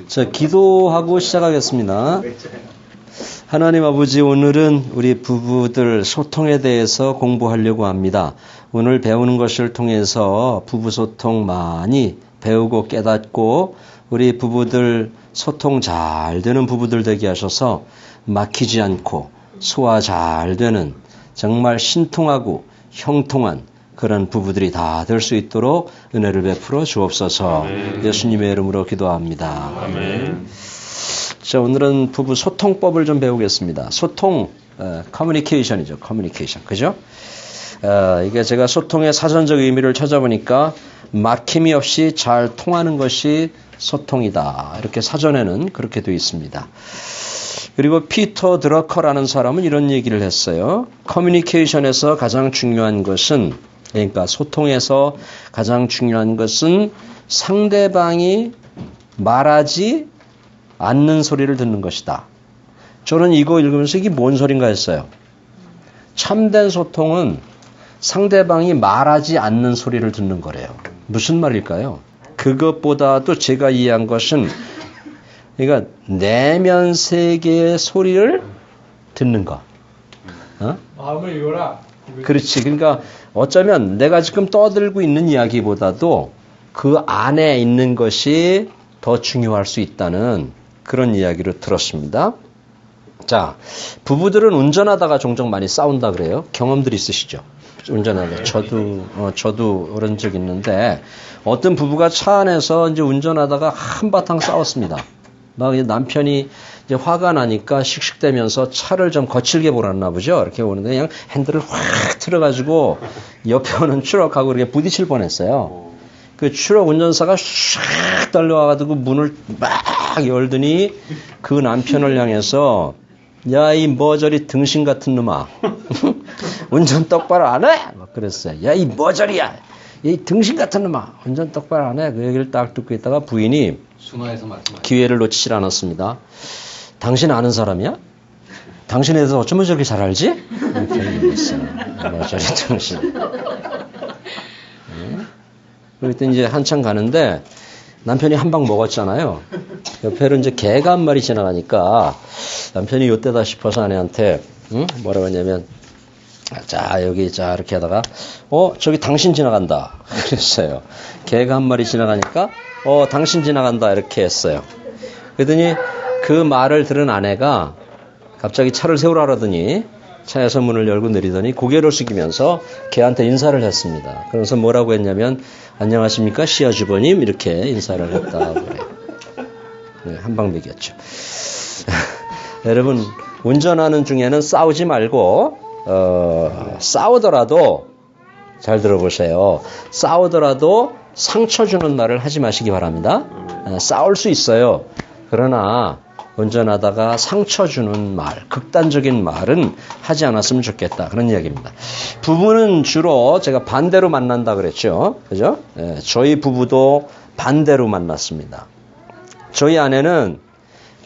자, 기도하고 시작하겠습니다. 하나님 아버지, 오늘은 우리 부부들 소통에 대해서 공부하려고 합니다. 오늘 배우는 것을 통해서 부부 소통 많이 배우고 깨닫고 우리 부부들 소통 잘 되는 부부들 되게 하셔서 막히지 않고 소화 잘 되는 정말 신통하고 형통한 그런 부부들이 다 될 수 있도록 은혜를 베풀어 주옵소서. 아멘. 예수님의 이름으로 기도합니다. 아멘. 자, 오늘은 부부 소통법을 좀 배우겠습니다. 소통, 커뮤니케이션이죠. 커뮤니케이션. 그죠? 이게 제가 소통의 사전적 의미를 찾아보니까 막힘이 없이 잘 통하는 것이 소통이다. 이렇게 사전에는 그렇게 되어 있습니다. 그리고 피터 드러커라는 사람은 이런 얘기를 했어요. 커뮤니케이션에서 가장 중요한 것은, 그러니까 소통에서 가장 중요한 것은 상대방이 말하지 않는 소리를 듣는 것이다. 저는 이거 읽으면서 이게 뭔 소린가 했어요. 참된 소통은 상대방이 말하지 않는 소리를 듣는 거래요. 무슨 말일까요? 그것보다도 제가 이해한 것은, 그러니까 내면 세계의 소리를 듣는 거. 마음을 이거라. 그렇지. 그러니까 어쩌면 내가 지금 떠들고 있는 이야기보다도 그 안에 있는 것이 더 중요할 수 있다는 그런 이야기를 들었습니다. 자, 부부들은 운전하다가 종종 많이 싸운다 그래요. 경험들 있으시죠? 운전하다. 저도 그런 적 있는데 어떤 부부가 차 안에서 이제 운전하다가 한바탕 싸웠습니다. 막 남편이 이제 화가 나니까 씩씩대면서 차를 좀 거칠게 몰았나 보죠. 이렇게 오는데 그냥 핸들을 확 틀어가지고 옆에 오는 트럭하고 이렇게 부딪힐 뻔했어요. 그 트럭 운전사가 샥 달려와가지고 문을 막 열더니 그 남편을 향해서 야, 이 머저리 등신 같은 놈아. 운전 똑바로 안 해? 막 그랬어요. 야, 이 머저리야. 이 등신 같은 놈아. 운전 똑바로 안 해? 그 얘기를 딱 듣고 있다가 부인이 기회를 놓치질 않았습니다. 당신 아는 사람이야? 당신에 대해서 어쩌면 저렇게 잘 알지? 이렇게 얘기했어요. 머저리 등신. 그랬더니 이제 한참 가는데 남편이 한 방 먹었잖아요. 옆에로 이제 개가 한 마리 지나가니까 남편이 요때다 싶어서 아내한테 뭐라고 했냐면 자 여기 자 이렇게 하다가 저기 당신 지나간다 그랬어요. 개가 한 마리 지나가니까 당신 지나간다 이렇게 했어요. 그러더니 그 말을 들은 아내가 갑자기 차를 세우라 그러더니 차에서 문을 열고 내리더니 고개를 숙이면서 걔한테 인사를 했습니다. 그래서 뭐라고 했냐면 안녕하십니까 시아주버님 이렇게 인사를 했다고 그래요. 네, 한방 먹였죠. 여러분 운전하는 중에는 싸우지 말고 싸우더라도 잘 들어보세요. 싸우더라도 상처 주는 말을 하지 마시기 바랍니다. 싸울 수 있어요. 그러나 운전하다가 상처 주는 말, 극단적인 말은 하지 않았으면 좋겠다. 그런 이야기입니다. 부부는 주로 제가 반대로 만난다 그랬죠. 그죠? 저희 부부도 반대로 만났습니다. 저희 아내는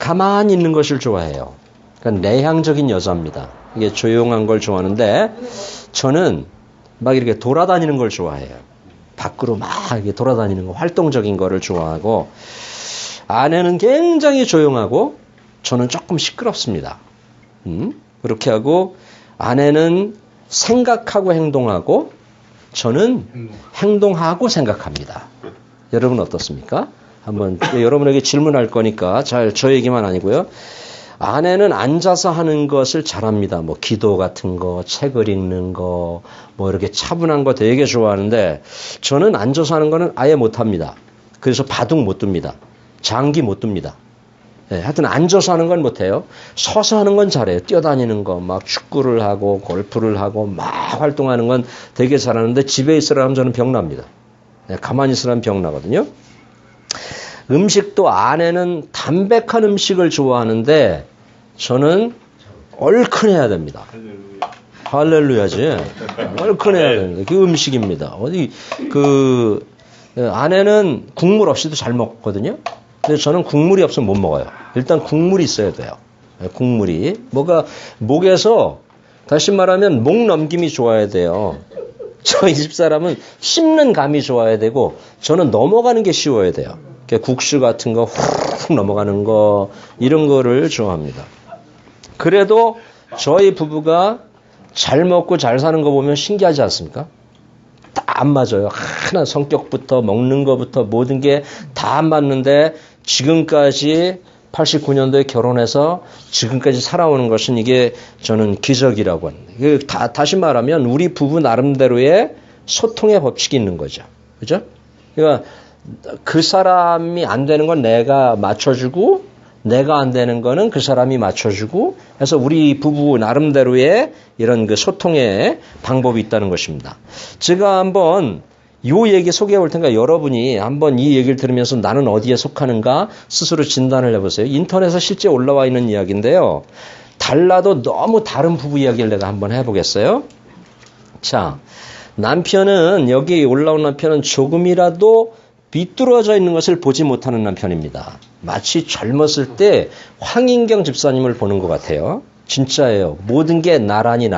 가만히 있는 것을 좋아해요. 그러니까 내향적인 여자입니다. 이게 조용한 걸 좋아하는데 저는 막 이렇게 돌아다니는 걸 좋아해요. 밖으로 막 이렇게 돌아다니는 거, 활동적인 거를 좋아하고 아내는 굉장히 조용하고 저는 조금 시끄럽습니다. 그렇게 하고 아내는 생각하고 행동하고 저는 행동하고 생각합니다. 여러분 어떻습니까? 한번 여러분에게 질문할 거니까 잘 저 얘기만 아니고요. 아내는 앉아서 하는 것을 잘합니다. 뭐 기도 같은 거, 책을 읽는 거, 뭐 이렇게 차분한 거 되게 좋아하는데 저는 앉아서 하는 거는 아예 못합니다. 그래서 바둑 못 둡니다. 장기 못 둡니다. 네, 하여튼 앉아서 하는 건 못해요. 서서 하는 건 잘해요. 뛰어다니는 거, 막 축구를 하고 골프를 하고 막 활동하는 건 되게 잘하는데 집에 있으라 하면 저는 병납니다. 네, 가만히 있으라면 병나거든요. 음식도 아내는 담백한 음식을 좋아하는데 저는 얼큰해야 됩니다. 할렐루야지. 얼큰해야 됩니다. 그 음식입니다. 아내는 국물 없이도 잘 먹거든요. 근데 저는 국물이 없으면 못 먹어요. 일단 국물이 있어야 돼요. 국물이. 목에서, 다시 말하면 목 넘김이 좋아야 돼요. 저희 집 사람은 씹는 감이 좋아야 되고, 저는 넘어가는 게 쉬워야 돼요. 국수 같은 거 훅 넘어가는 거 이런 거를 좋아합니다. 그래도 저희 부부가 잘 먹고 잘 사는 거 보면 신기하지 않습니까? 다 안 맞아요. 하나 성격부터 먹는 거부터 모든 게 다 안 맞는데 지금까지 89년도에 결혼해서 지금까지 살아오는 것은 이게 저는 기적이라고 합니다. 다시 말하면 우리 부부 나름대로의 소통의 법칙이 있는 거죠. 그죠? 그러니까 그 사람이 안 되는 건 내가 맞춰주고 내가 안 되는 거는 그 사람이 맞춰주고 해서 우리 부부 나름대로의 이런 그 소통의 방법이 있다는 것입니다. 제가 한번 요 얘기 소개해 볼 테니까 여러분이 한번 이 얘기를 들으면서 나는 어디에 속하는가 스스로 진단을 해보세요. 인터넷에 실제 올라와 있는 이야기인데요. 달라도 너무 다른 부부 이야기를 내가 한번 해보겠어요. 자, 남편은 여기 올라온 남편은 조금이라도 비뚤어져 있는 것을 보지 못하는 남편입니다. 마치 젊었을 때 황인경 집사님을 보는 것 같아요. 진짜예요. 모든 게 나란히.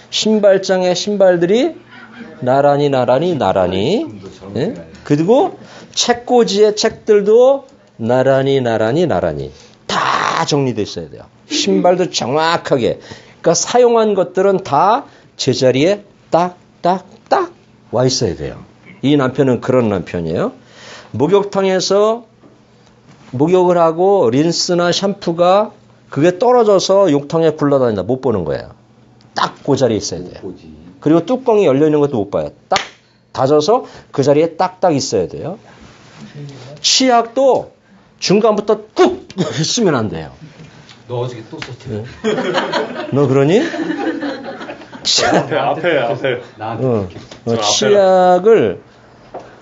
신발장에 신발들이 나란히. 예? 그리고 책꽂이의 책들도 나란히. 다 정리되어 있어야 돼요. 신발도 정확하게. 그러니까 사용한 것들은 다 제자리에 딱 와 있어야 돼요. 이 남편은 그런 남편이에요. 목욕탕에서 목욕을 하고 린스나 샴푸가 그게 떨어져서 욕탕에 굴러다닌다. 못 보는 거예요. 딱 그 자리에 있어야 돼요. 그리고 뚜껑이 열려있는 것도 못 봐요. 딱 닫아서 그 자리에 딱딱 있어야 돼요. 치약도 중간부터 꾹 쓰면 안 돼요. 너 어저께 또 썼지? 네. 너 그러니? 앞에. 치약을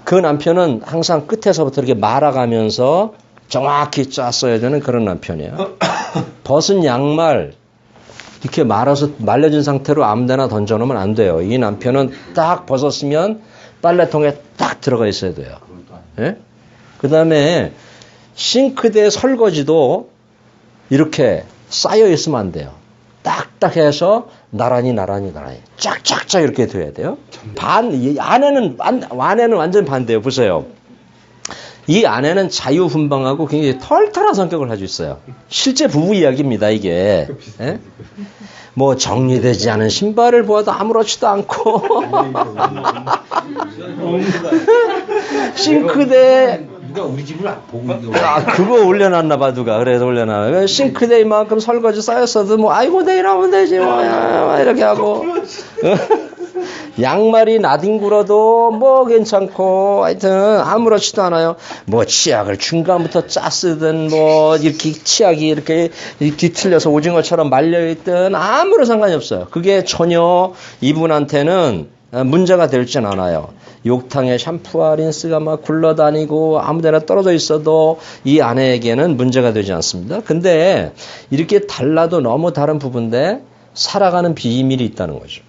그 남편은 항상 끝에서부터 이렇게 말아가면서 정확히 짰어야 되는 그런 남편이에요. 벗은 양말 이렇게 말려진 상태로 아무데나 던져놓으면 안 돼요. 이 남편은 딱 벗었으면 빨래통에 딱 들어가 있어야 돼요. 예? 그 다음에 싱크대 설거지도 이렇게 쌓여 있으면 안 돼요. 딱딱 해서 나란히 쫙쫙쫙 이렇게 돼야 돼요. 아내는 완전 반대예요. 보세요. 이 아내는 자유분방하고 굉장히 털털한 성격을 가지고 있어요. 실제 부부 이야기입니다, 이게. 예? 뭐 정리되지 않은 신발을 보아도 아무렇지도 않고 싱크대 누가 우리 집을 보고 그거 올려놨나 봐 누가. 그래서 올려놔. 싱크대 이만큼 설거지 쌓였어도 뭐 아이고 내일 하면 되지 뭐 이렇게 하고 양말이 나뒹굴어도 뭐 괜찮고 하여튼 아무렇지도 않아요. 뭐 치약을 중간부터 짜쓰든 뭐 이렇게 치약이 이렇게 뒤틀려서 오징어처럼 말려있든 아무런 상관이 없어요. 그게 전혀 이분한테는 문제가 되진 않아요. 욕탕에 샴푸와 린스가 막 굴러다니고 아무데나 떨어져 있어도 이 아내에게는 문제가 되지 않습니다. 근데 이렇게 달라도 너무 다른 부부인데 살아가는 비밀이 있다는 거죠.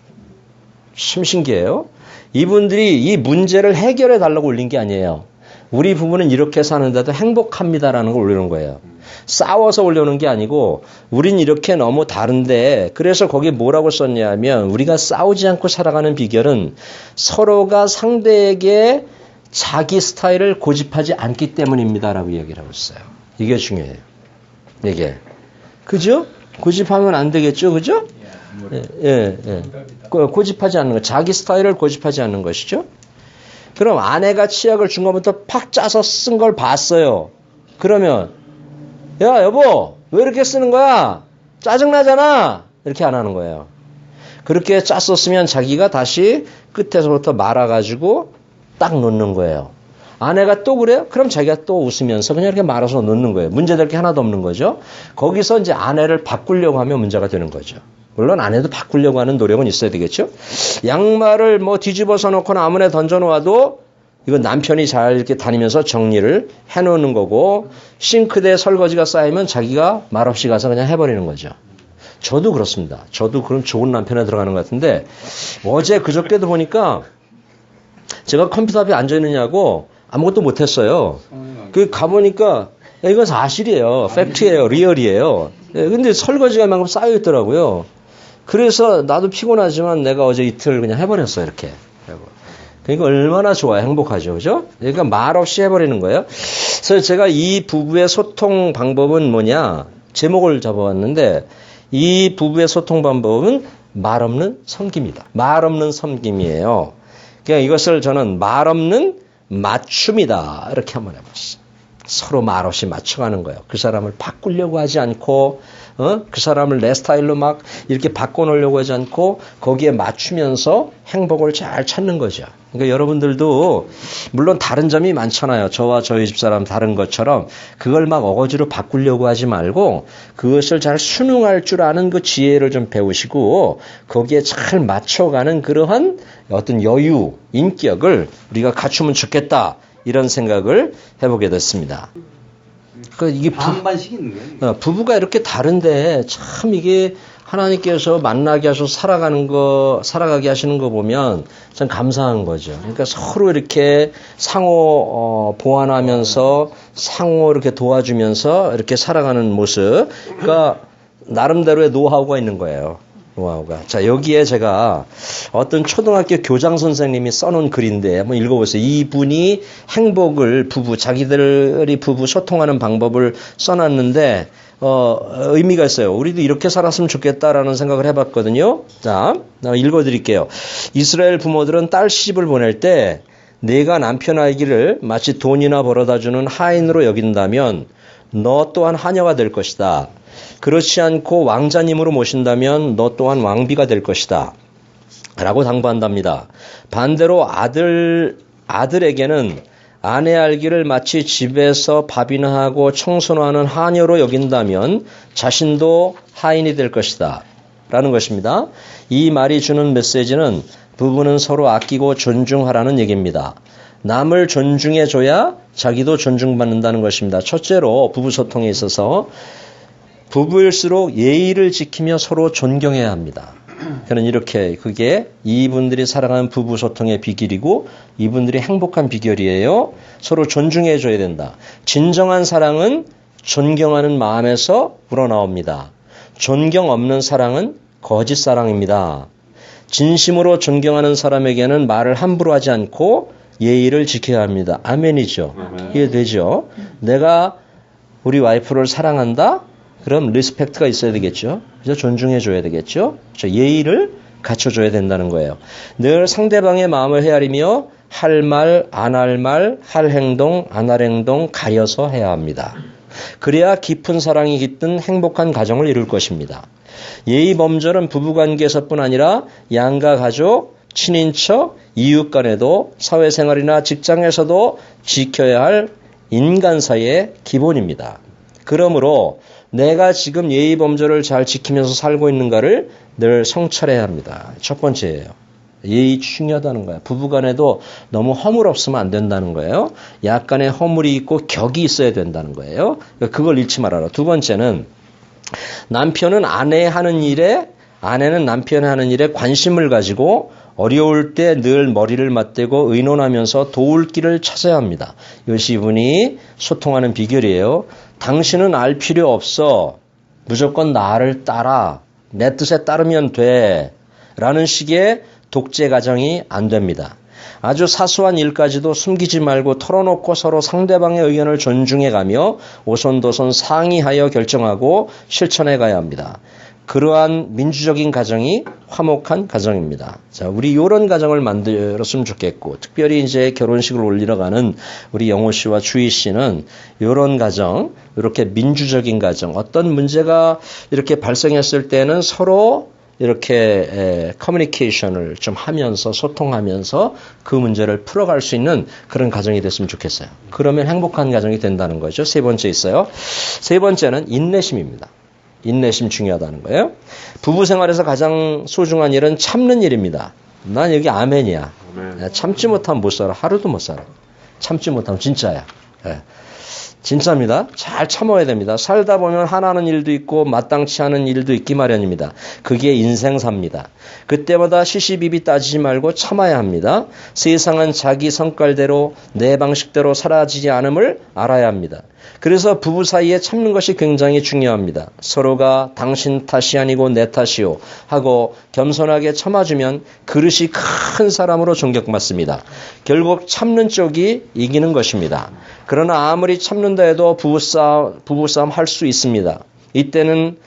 참 신기해요. 이분들이 이 문제를 해결해 달라고 올린 게 아니에요. 우리 부부는 이렇게 사는데도 행복합니다라는 걸 올리는 거예요. 싸워서 올려놓은 게 아니고 우린 이렇게 너무 다른데 그래서 거기에 뭐라고 썼냐면 우리가 싸우지 않고 살아가는 비결은 서로가 상대에게 자기 스타일을 고집하지 않기 때문입니다라고 얘기를 하고 있어요. 이게 중요해요. 이게. 그죠? 고집하면 안 되겠죠? 그죠? 예. 고집하지 않는 거. 자기 스타일을 고집하지 않는 것이죠. 그럼 아내가 치약을 중간부터 팍 짜서 쓴 걸 봤어요. 그러면 야 여보 왜 이렇게 쓰는 거야? 짜증나잖아. 이렇게 안 하는 거예요. 그렇게 짰었으면 자기가 다시 끝에서부터 말아가지고 딱 놓는 거예요. 아내가 또 그래요? 그럼 자기가 또 웃으면서 그냥 이렇게 말아서 놓는 거예요. 문제될 게 하나도 없는 거죠. 거기서 이제 아내를 바꾸려고 하면 문제가 되는 거죠. 물론 아내도 바꾸려고 하는 노력은 있어야 되겠죠. 양말을 뭐 뒤집어서 놓거나 아무나 던져 놓아도 이건 남편이 잘 이렇게 다니면서 정리를 해놓는 거고 싱크대 설거지가 쌓이면 자기가 말없이 가서 그냥 해버리는 거죠. 저도 그렇습니다. 저도 그럼 좋은 남편에 들어가는 것 같은데 어제 그저께도 보니까 제가 컴퓨터 앞에 앉아있느냐고 아무것도 못했어요. 그 가보니까 이건 사실이에요. 팩트예요. 리얼이에요. 근데 설거지가 이만큼 쌓여있더라고요. 그래서 나도 피곤하지만 내가 어제 이틀 그냥 해버렸어요. 이렇게. 그러니까 얼마나 좋아요. 행복하죠. 그죠? 그러니까 말없이 해버리는 거예요. 그래서 제가 이 부부의 소통 방법은 뭐냐? 제목을 잡아왔는데 이 부부의 소통 방법은 말 없는 섬김이다. 말 없는 섬김이에요. 그러니까 이것을 저는 말 없는 맞춤이다. 이렇게 한번 해봤어요. 서로 말없이 맞춰가는 거예요. 그 사람을 바꾸려고 하지 않고, 그 사람을 내 스타일로 막 이렇게 바꿔놓으려고 하지 않고, 거기에 맞추면서 행복을 잘 찾는 거죠. 그러니까 여러분들도, 물론 다른 점이 많잖아요. 저와 저희 집사람 다른 것처럼, 그걸 막 어거지로 바꾸려고 하지 말고, 그것을 잘 순응할 줄 아는 그 지혜를 좀 배우시고, 거기에 잘 맞춰가는 그러한 어떤 여유, 인격을 우리가 갖추면 좋겠다. 이런 생각을 해보게 됐습니다. 이게 반반씩 있는 거예요. 부부가 이렇게 다른데 참 이게 하나님께서 만나게 하셔서 살아가게 하시는 거 보면 참 감사한 거죠. 그러니까 서로 이렇게 상호 보완하면서 상호 이렇게 도와주면서 이렇게 살아가는 모습. 그러니까 나름대로의 노하우가 있는 거예요. 노하우가. 자, 여기에 제가 어떤 초등학교 교장 선생님이 써놓은 글인데 한번 읽어보세요. 이분이 행복을 자기들이 부부 소통하는 방법을 써놨는데 의미가 있어요. 우리도 이렇게 살았으면 좋겠다라는 생각을 해봤거든요. 자, 읽어드릴게요. 이스라엘 부모들은 딸 시집을 보낼 때 내가 남편 아기를 마치 돈이나 벌어다주는 하인으로 여긴다면 너 또한 하녀가 될 것이다. 그렇지 않고 왕자님으로 모신다면 너 또한 왕비가 될 것이다. 라고 당부한답니다. 반대로 아들에게는 아내 알기를 마치 집에서 밥이나 하고 청소나 하는 하녀로 여긴다면 자신도 하인이 될 것이다. 라는 것입니다. 이 말이 주는 메시지는 부부는 서로 아끼고 존중하라는 얘기입니다. 남을 존중해줘야 자기도 존중받는다는 것입니다. 첫째로 부부 소통에 있어서 부부일수록 예의를 지키며 서로 존경해야 합니다. 저는 이렇게 그게 이분들이 살아가는 부부 소통의 비결이고 이분들이 행복한 비결이에요. 서로 존중해 줘야 된다. 진정한 사랑은 존경하는 마음에서 우러나옵니다. 존경 없는 사랑은 거짓 사랑입니다. 진심으로 존경하는 사람에게는 말을 함부로 하지 않고 예의를 지켜야 합니다. 아멘이죠. 이해되죠? 내가 우리 와이프를 사랑한다? 그럼 리스펙트가 있어야 되겠죠. 그래서 존중해 줘야 되겠죠. 예의를 갖춰줘야 된다는 거예요. 늘 상대방의 마음을 헤아리며 할 말, 안 할 말, 할 행동, 안 할 행동 가려서 해야 합니다. 그래야 깊은 사랑이 깃든 행복한 가정을 이룰 것입니다. 예의 범절은 부부관계에서뿐 아니라 양가 가족, 친인척, 이웃 간에도 사회생활이나 직장에서도 지켜야 할 인간사의 기본입니다. 그러므로 내가 지금 예의 범절을 잘 지키면서 살고 있는가를 늘 성찰해야 합니다. 첫 번째예요. 예의 중요하다는 거예요. 부부간에도 너무 허물 없으면 안 된다는 거예요. 약간의 허물이 있고 격이 있어야 된다는 거예요. 그걸 잃지 말아라. 두 번째는 남편은 아내의 하는 일에 아내는 남편이 하는 일에 관심을 가지고 어려울 때 늘 머리를 맞대고 의논하면서 도울 길을 찾아야 합니다. 이것이 이분이 소통하는 비결이에요. 당신은 알 필요 없어. 무조건 나를 따라. 내 뜻에 따르면 돼. 라는 식의 독재 가정이 안 됩니다. 아주 사소한 일까지도 숨기지 말고 털어놓고 서로 상대방의 의견을 존중해가며 오손도손 상의하여 결정하고 실천해 가야 합니다. 그러한 민주적인 가정이 화목한 가정입니다. 자, 우리 이런 가정을 만들었으면 좋겠고, 특별히 이제 결혼식을 올리러 가는 우리 영호 씨와 주희 씨는 이런 가정, 이렇게 민주적인 가정, 어떤 문제가 이렇게 발생했을 때는 서로 이렇게 커뮤니케이션을 좀 하면서 소통하면서 그 문제를 풀어갈 수 있는 그런 가정이 됐으면 좋겠어요. 그러면 행복한 가정이 된다는 거죠. 세 번째 있어요. 세 번째는 인내심입니다. 인내심 중요하다는 거예요. 부부 생활에서 가장 소중한 일은 참는 일입니다. 난 여기 아멘이야. 아멘. 참지 못하면 못 살아. 하루도 못 살아. 참지 못하면 진짜야. 네. 진짜입니다. 잘 참아야 됩니다. 살다 보면 하나는 일도 있고 마땅치 않은 일도 있기 마련입니다. 그게 인생사입니다. 그때마다 시시비비 따지지 말고 참아야 합니다. 세상은 자기 성깔대로 내 방식대로 사라지지 않음을 알아야 합니다. 그래서 부부 사이에 참는 것이 굉장히 중요합니다. 서로가 당신 탓이 아니고 내 탓이요 하고 겸손하게 참아주면 그릇이 큰 사람으로 존경받습니다. 결국 참는 쪽이 이기는 것입니다. 그러나 아무리 참는다 해도 부부싸움 할 수 있습니다. 이때는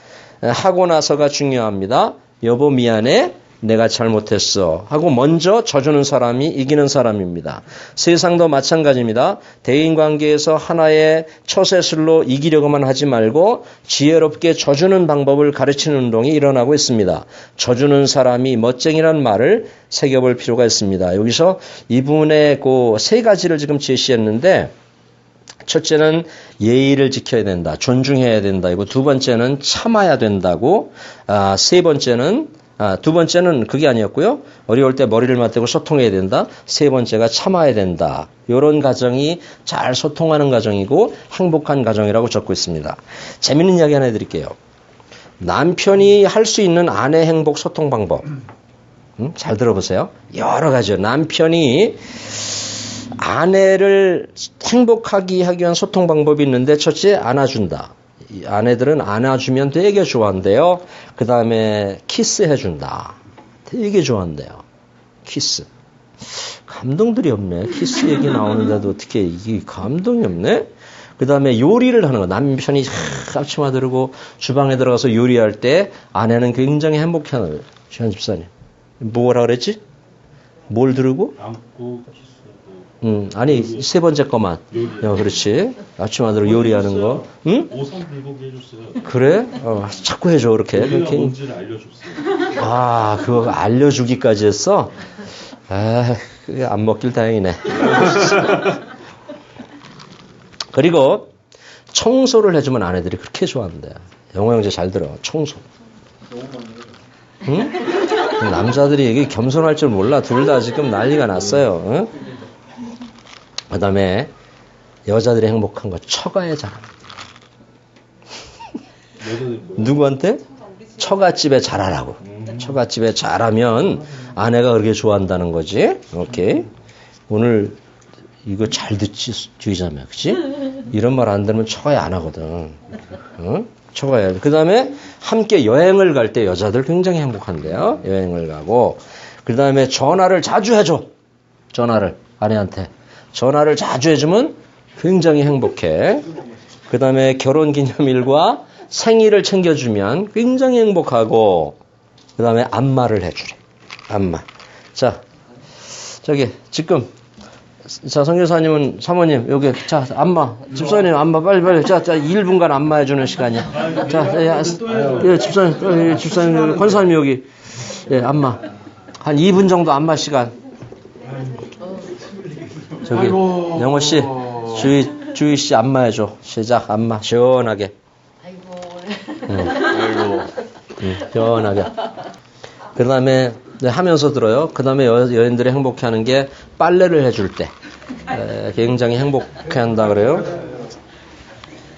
하고 나서가 중요합니다. 여보 미안해. 내가 잘못했어 하고 먼저 져주는 사람이 이기는 사람입니다. 세상도 마찬가지입니다. 대인관계에서 하나의 처세술로 이기려고만 하지 말고 지혜롭게 져주는 방법을 가르치는 운동이 일어나고 있습니다. 져주는 사람이 멋쟁이라는 말을 새겨볼 필요가 있습니다. 여기서 이 부분에 그 세 가지를 지금 제시했는데 첫째는 예의를 지켜야 된다. 존중해야 된다. 이고 두 번째는 참아야 된다고 세 번째는 두 번째는 그게 아니었고요. 어려울 때 머리를 맞대고 소통해야 된다. 세 번째가 참아야 된다. 이런 가정이 잘 소통하는 가정이고 행복한 가정이라고 적고 있습니다. 재밌는 이야기 하나 해드릴게요. 남편이 할 수 있는 아내 행복 소통 방법. 잘 들어보세요. 여러 가지요. 남편이 아내를 행복하게 하기 위한 소통 방법이 있는데 첫째 안아준다. 아내들은 안아주면 되게 좋아한대요. 그 다음에 키스해준다. 되게 좋아한대요. 키스. 감동들이 없네. 키스 얘기 나오는데도 어떻게 이게 감동이 없네. 그 다음에 요리를 하는 거. 남편이 앞치마 들고 주방에 들어가서 요리할 때 아내는 굉장히 행복해하는 거예요. 시한 집사님. 뭐라 그랬지? 뭘 들고? 안고 키스하고. 아니 세 번째 거만. 그렇지. 앞치마 들고 요리하는 거. 응? 오선 불고기 해줬어요. 그래? 자꾸 해줘 그렇게. 요리가 뭔지를 알려줬어요. 그거 알려주기까지 했어? 그게 안 먹길 다행이네. 그리고 청소를 해주면 아내들이 그렇게 좋아한대. 영호 형제 잘 들어. 청소. 응? 남자들이 이게 겸손할 줄 몰라. 둘 다 지금 난리가 났어요. 응? 그 다음에 여자들이 행복한 거 처가에 잘합니다. 누구한테? 처갓집에 잘하라고. 처갓집에 잘하면 아내가 그렇게 좋아한다는 거지. 오케이. 오늘 이거 잘 듣지 주의자매, 그치? 이런 말 안 들으면 처가에 안 하거든. 어? 처가에. 그 다음에 함께 여행을 갈 때 여자들 굉장히 행복한데요. 여행을 가고. 그 다음에 전화를 자주 해줘. 전화를 아내한테. 전화를 자주 해주면 굉장히 행복해. 그 다음에 결혼기념일과 생일을 챙겨주면 굉장히 행복하고, 그 다음에 안마를 해주래. 안마. 자, 저기, 지금, 자, 성교사님은 사모님, 여기, 자, 안마. 집사님, 안마, 빨리. 자, 1분간 안마해주는 시간이야. 자, 집사님, 권사님 여기, 안마. 한 2분 정도 안마 시간. 저기, 영호씨, 주희씨 안마해줘. 시작, 안마. 시원하게. 시원하게. 그 다음에 하면서 들어요. 그 다음에 여인들이 행복해하는 게 빨래를 해줄 때 굉장히 행복해한다 그래요.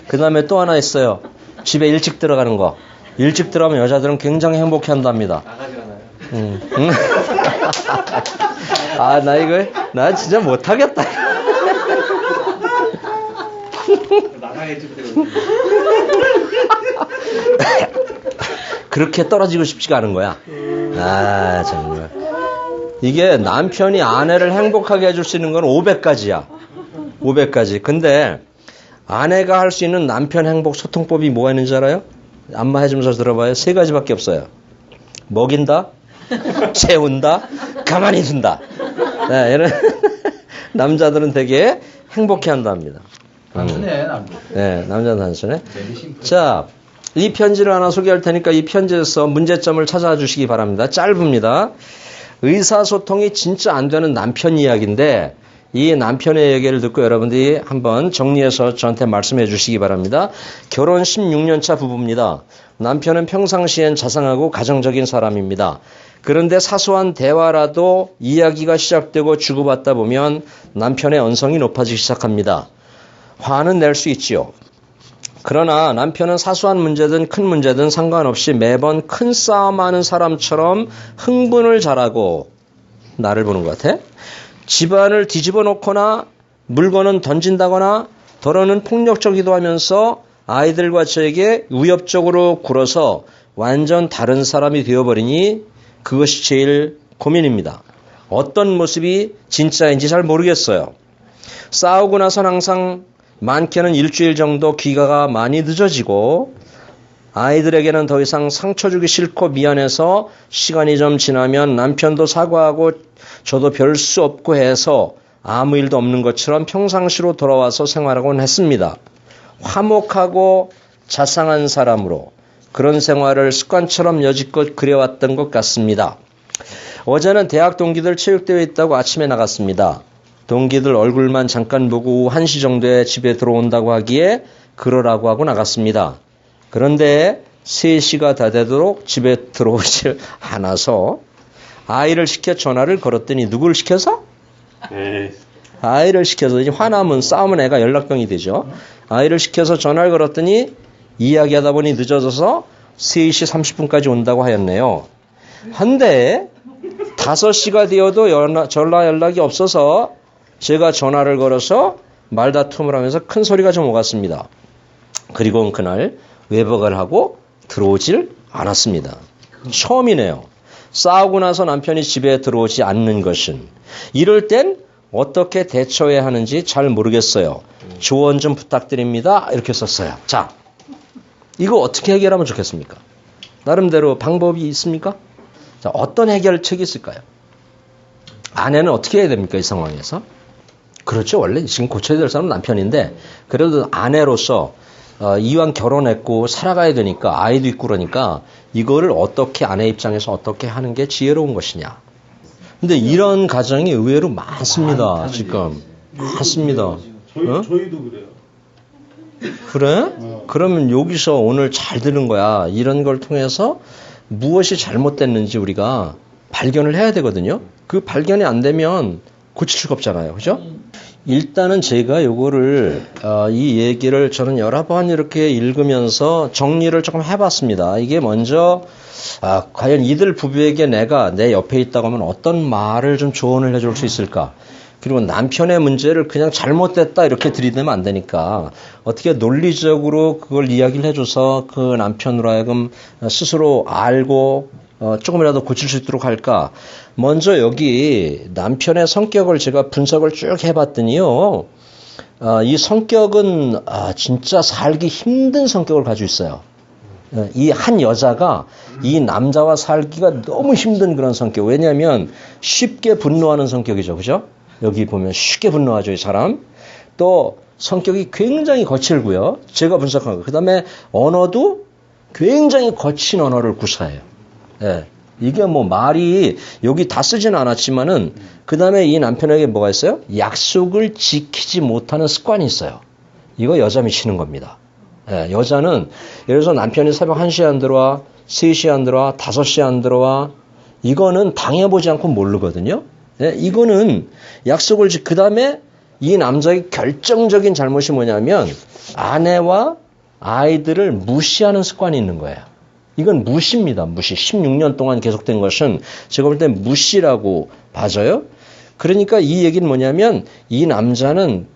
그 다음에 또 하나 있어요. 집에 일찍 들어가는 거. 일찍 들어가면 여자들은 굉장히 행복해한답니다. 나 진짜 못하겠다. 그렇게 떨어지고 싶지가 않은 거야. 정말. 이게 남편이 아내를 행복하게 해줄 수 있는 건 500가지야. 500가지. 근데 아내가 할 수 있는 남편 행복 소통법이 뭐가 있는지 알아요? 안마해주면서 들어봐요. 3가지밖에 없어요. 먹인다, 세운다, 가만히 둔다. 이런 남자들은 되게 행복해한답니다. 단순해, 남자. 남자는 단순해. 자, 이 편지를 하나 소개할 테니까 이 편지에서 문제점을 찾아주시기 바랍니다. 짧습니다. 의사소통이 진짜 안 되는 남편 이야기인데 이 남편의 얘기를 듣고 여러분들이 한번 정리해서 저한테 말씀해 주시기 바랍니다. 결혼 16년 차 부부입니다. 남편은 평상시엔 자상하고 가정적인 사람입니다. 그런데 사소한 대화라도 이야기가 시작되고 주고받다 보면 남편의 언성이 높아지기 시작합니다. 화는 낼 수 있지요. 그러나 남편은 사소한 문제든 큰 문제든 상관없이 매번 큰 싸움하는 사람처럼 흥분을 잘하고 나를 보는 것 같아. 집안을 뒤집어 놓거나 물건은 던진다거나 더러는 폭력적이기도 하면서 아이들과 저에게 위협적으로 굴어서 완전 다른 사람이 되어버리니 그것이 제일 고민입니다. 어떤 모습이 진짜인지 잘 모르겠어요. 싸우고 나선 항상 많게는 일주일 정도 귀가가 많이 늦어지고 아이들에게는 더 이상 상처 주기 싫고 미안해서 시간이 좀 지나면 남편도 사과하고 저도 별 수 없고 해서 아무 일도 없는 것처럼 평상시로 돌아와서 생활하곤 했습니다. 화목하고 자상한 사람으로 그런 생활을 습관처럼 여지껏 그려왔던 것 같습니다. 어제는 대학 동기들 체육대회 있다고 아침에 나갔습니다. 동기들 얼굴만 잠깐 보고 1시 정도에 집에 들어온다고 하기에 그러라고 하고 나갔습니다. 그런데 3시가 다 되도록 집에 들어오질 않아서 아이를 시켜 전화를 걸었더니 누구를 시켜서? 아이를 시켜서 이제 화나면 싸우면 애가 연락병이 되죠. 아이를 시켜서 전화를 걸었더니 이야기하다 보니 늦어져서 3시 30분까지 온다고 하였네요. 한데 5시가 되어도 전화 연락이 없어서 제가 전화를 걸어서 말다툼을 하면서 큰 소리가 좀 오갔습니다. 그리고 그날 외박을 하고 들어오질 않았습니다. 처음이네요. 싸우고 나서 남편이 집에 들어오지 않는 것은. 이럴 땐 어떻게 대처해야 하는지 잘 모르겠어요. 조언 좀 부탁드립니다. 이렇게 썼어요. 자, 이거 어떻게 해결하면 좋겠습니까? 나름대로 방법이 있습니까? 자, 어떤 해결책이 있을까요? 아내는 어떻게 해야 됩니까? 이 상황에서? 그렇죠. 원래 지금 고쳐야 될 사람은 남편인데 그래도 아내로서 이왕 결혼했고 살아가야 되니까 아이도 있고 그러니까 이거를 어떻게 아내 입장에서 어떻게 하는 게 지혜로운 것이냐. 근데 이런 가정이 의외로 많습니다. 지금. 많습니다. 저희도 그래요. 그래? 그러면 여기서 오늘 잘 들은 거야. 이런 걸 통해서 무엇이 잘못됐는지 우리가 발견을 해야 되거든요. 그 발견이 안 되면 고칠 수가 없잖아요. 그죠? 일단은 제가 요거를 이 얘기를 저는 여러 번 이렇게 읽으면서 정리를 조금 해봤습니다. 이게 먼저 과연 이들 부부에게 내가 내 옆에 있다고 하면 어떤 말을 좀 조언을 해줄 수 있을까? 그리고 남편의 문제를 그냥 잘못됐다 이렇게 들이대면 안 되니까 어떻게 논리적으로 그걸 이야기를 해줘서 그 남편으로 하여금 스스로 알고 조금이라도 고칠 수 있도록 할까? 먼저 여기 남편의 성격을 제가 분석을 쭉 해봤더니요. 이 성격은 진짜 살기 힘든 성격을 가지고 있어요. 이 한 여자가 이 남자와 살기가 너무 힘든 그런 성격. 왜냐하면 쉽게 분노하는 성격이죠. 그죠? 여기 보면 쉽게 분노하죠. 이 사람. 또 성격이 굉장히 거칠고요. 제가 분석한 거. 그 다음에 언어도 굉장히 거친 언어를 구사해요. 예. 이게 뭐 말이 여기 다 쓰지는 않았지만은 그 다음에 이 남편에게 뭐가 있어요? 약속을 지키지 못하는 습관이 있어요. 이거 여자 미치는 겁니다. 예, 여자는 예를 들어서 남편이 새벽 1시에 안 들어와, 3시에 안 들어와, 5시에 안 들어와 이거는 당해보지 않고 모르거든요. 예, 이거는 약속을 그 다음에 이 남자의 결정적인 잘못이 뭐냐면 아내와 아이들을 무시하는 습관이 있는 거예요. 이건 무시입니다. 무시. 16년 동안 계속된 것은 제가 볼 때 무시라고 봐져요. 그러니까 이 얘기는 뭐냐면 이 남자는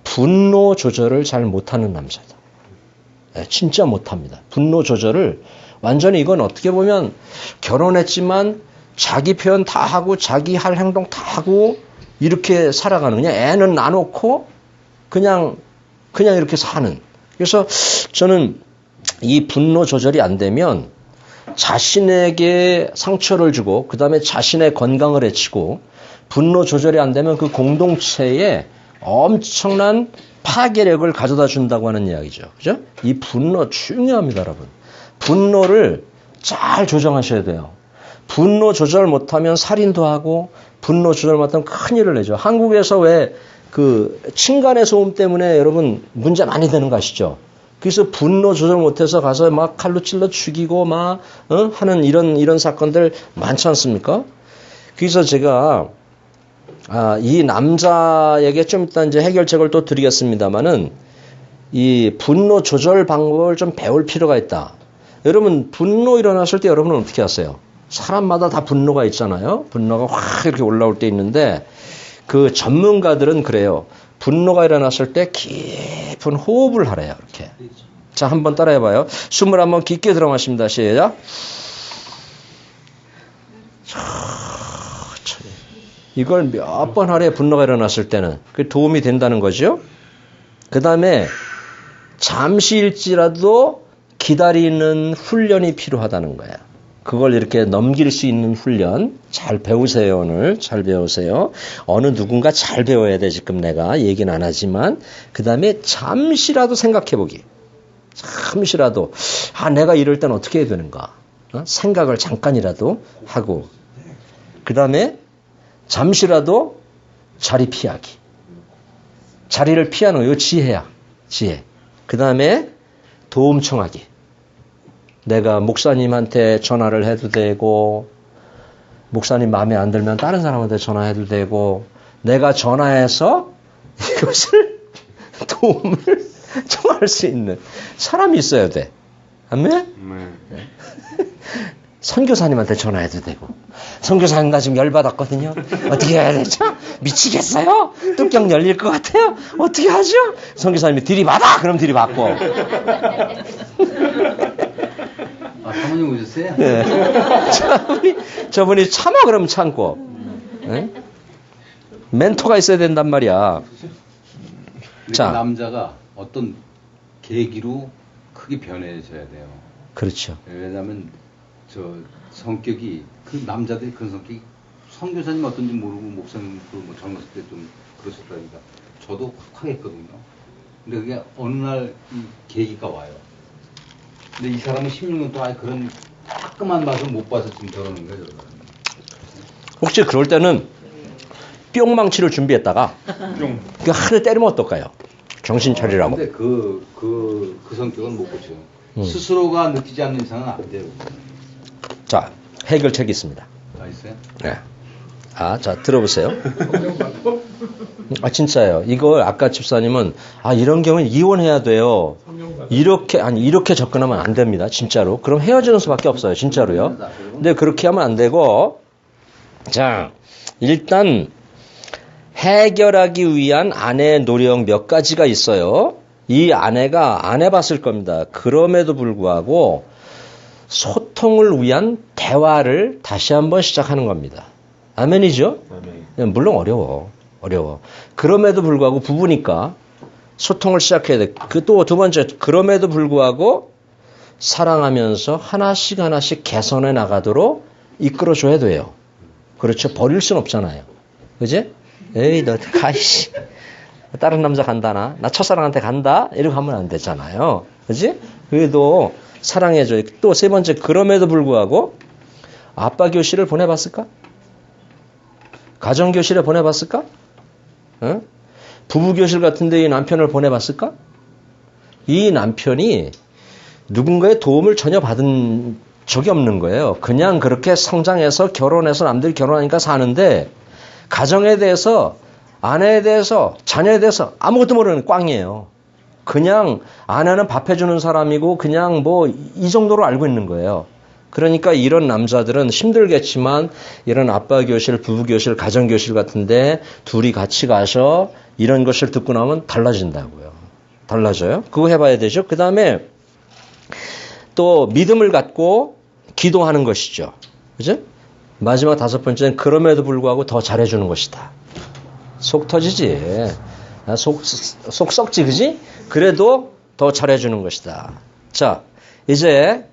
분노 조절을 잘 못하는 남자다. 진짜 못합니다. 분노 조절을 완전히 이건 어떻게 보면 결혼했지만 자기 표현 다 하고 자기 할 행동 다 하고 이렇게 살아가는 그냥 애는 놔놓고 그냥 이렇게 사는. 그래서 저는 이 분노 조절이 안 되면 자신에게 상처를 주고 그 다음에 자신의 건강을 해치고 분노 조절이 안 되면 그 공동체에 엄청난 파괴력을 가져다 준다고 하는 이야기죠. 그죠? 이 분노 중요합니다, 여러분. 분노를 잘 조정하셔야 돼요. 분노 조절 못하면 살인도 하고 분노 조절 못하면 큰일을 내죠. 한국에서 왜 그 층간의 소음 때문에 여러분 문제 많이 되는 거 아시죠? 그래서 분노 조절 못해서 가서 막 칼로 찔러 죽이고 막 하는 이런 사건들 많지 않습니까? 그래서 제가 이 남자에게 좀 이따 이제 해결책을 또 드리겠습니다만은 이 분노 조절 방법을 좀 배울 필요가 있다. 여러분 분노 일어났을 때 여러분은 어떻게 하세요? 사람마다 다 분노가 있잖아요. 분노가 확 이렇게 올라올 때 있는데 그 전문가들은 그래요. 분노가 일어났을 때 깊은 호흡을 하래요. 이렇게. 자, 한번 따라해봐요. 숨을 한번 깊게 들어 마십니다. 시작. 천천히. 이걸 몇 번 하래 분노가 일어났을 때는. 그게 도움이 된다는 거죠. 그 다음에 잠시일지라도 기다리는 훈련이 필요하다는 거야. 그걸 이렇게 넘길 수 있는 훈련 잘 배우세요. 오늘 잘 배우세요. 어느 누군가 잘 배워야 돼. 지금 내가 얘기는 안 하지만 그 다음에 잠시라도 생각해보기. 잠시라도 내가 이럴 땐 어떻게 해야 되는가 생각을 잠깐이라도 하고 그 다음에 잠시라도 자리 피하기. 자리를 피하는 거 지혜야. 지혜. 그 다음에 도움 청하기. 내가 목사님한테 전화를 해도 되고 목사님 마음에 안 들면 다른 사람한테 전화해도 되고 내가 전화해서 이것을 도움을 청할 수 있는 사람이 있어야 돼. 아멘? 네. 선교사님한테 전화해도 되고 선교사님 나 지금 열받았거든요. 어떻게 해야 되죠? 미치겠어요? 뚝경 열릴 것 같아요? 어떻게 하죠? 선교사님이 들이받아! 그럼 들이받고 사모님 오셨어요? 네. 저분이 참아 그러면 참고 네? 멘토가 있어야 된단 말이야. 자, 남자가 어떤 계기로 크게 변해져야 돼요. 그렇죠. 왜냐하면 저 성격이 그 남자들이 그런 성격이 선교사님 어떤지 모르고 목사님 뭐 젊었을 때 좀 그러셨다니까 저도 확 했거든요. 근데 그게 어느 날 이 계기가 와요. 근데 이 사람은 16년 동안 그런 따끔한 맛을 못 봐서 지금 저러는 거예요. 혹시 그럴 때는 뿅망치를 준비했다가 그 하늘 때리면 어떨까요? 정신 차리라고. 근데 그 성격은 못 고쳐요. 스스로가 느끼지 않는 이상은 안 돼요. 자, 해결책이 있습니다. 다 있어요? 네. 자, 들어보세요. 진짜예요. 이걸 아까 집사님은 이런 경우는 이혼해야 돼요. 이렇게 접근하면 안 됩니다. 진짜로. 그럼 헤어지는 수밖에 없어요. 진짜로요. 근데 그렇게 하면 안 되고, 자, 일단 해결하기 위한 아내의 노력 몇 가지가 있어요. 이 아내가 안 해봤을 겁니다. 그럼에도 불구하고 소통을 위한 대화를 다시 한번 시작하는 겁니다. 아멘이죠? 아멘. 물론 어려워. 그럼에도 불구하고 부부니까 소통을 시작해야 돼. 또 두 번째, 그럼에도 불구하고 사랑하면서 하나씩 개선해 나가도록 이끌어줘야 돼요. 그렇죠? 버릴 순 없잖아요. 그지? 에이, 너 가이씨. 다른 남자 간다나? 나 첫사랑한테 간다? 이렇게 하면 안 되잖아요. 그지? 그래도 사랑해줘요. 또 세 번째, 그럼에도 불구하고 아빠 교실을 보내봤을까? 가정교실에 보내봤을까? 어? 부부교실 같은데 이 남편을 보내봤을까? 이 남편이 누군가의 도움을 전혀 받은 적이 없는 거예요. 그냥 그렇게 성장해서 결혼해서 남들이 결혼하니까 사는데 가정에 대해서 아내에 대해서 자녀에 대해서 아무것도 모르는 꽝이에요. 그냥 아내는 밥 해주는 사람이고 그냥 뭐 이 정도로 알고 있는 거예요. 그러니까 이런 남자들은 힘들겠지만 이런 아빠 교실, 부부 교실, 가정 교실 같은데 둘이 같이 가서 이런 것을 듣고 나면 달라진다고요. 달라져요. 그거 해봐야 되죠. 그 다음에 또 믿음을 갖고 기도하는 것이죠. 그죠? 마지막 다섯 번째는 그럼에도 불구하고 더 잘해주는 것이다. 속 터지지. 속 썩지, 그지? 그래도 더 잘해주는 것이다. 자, 이제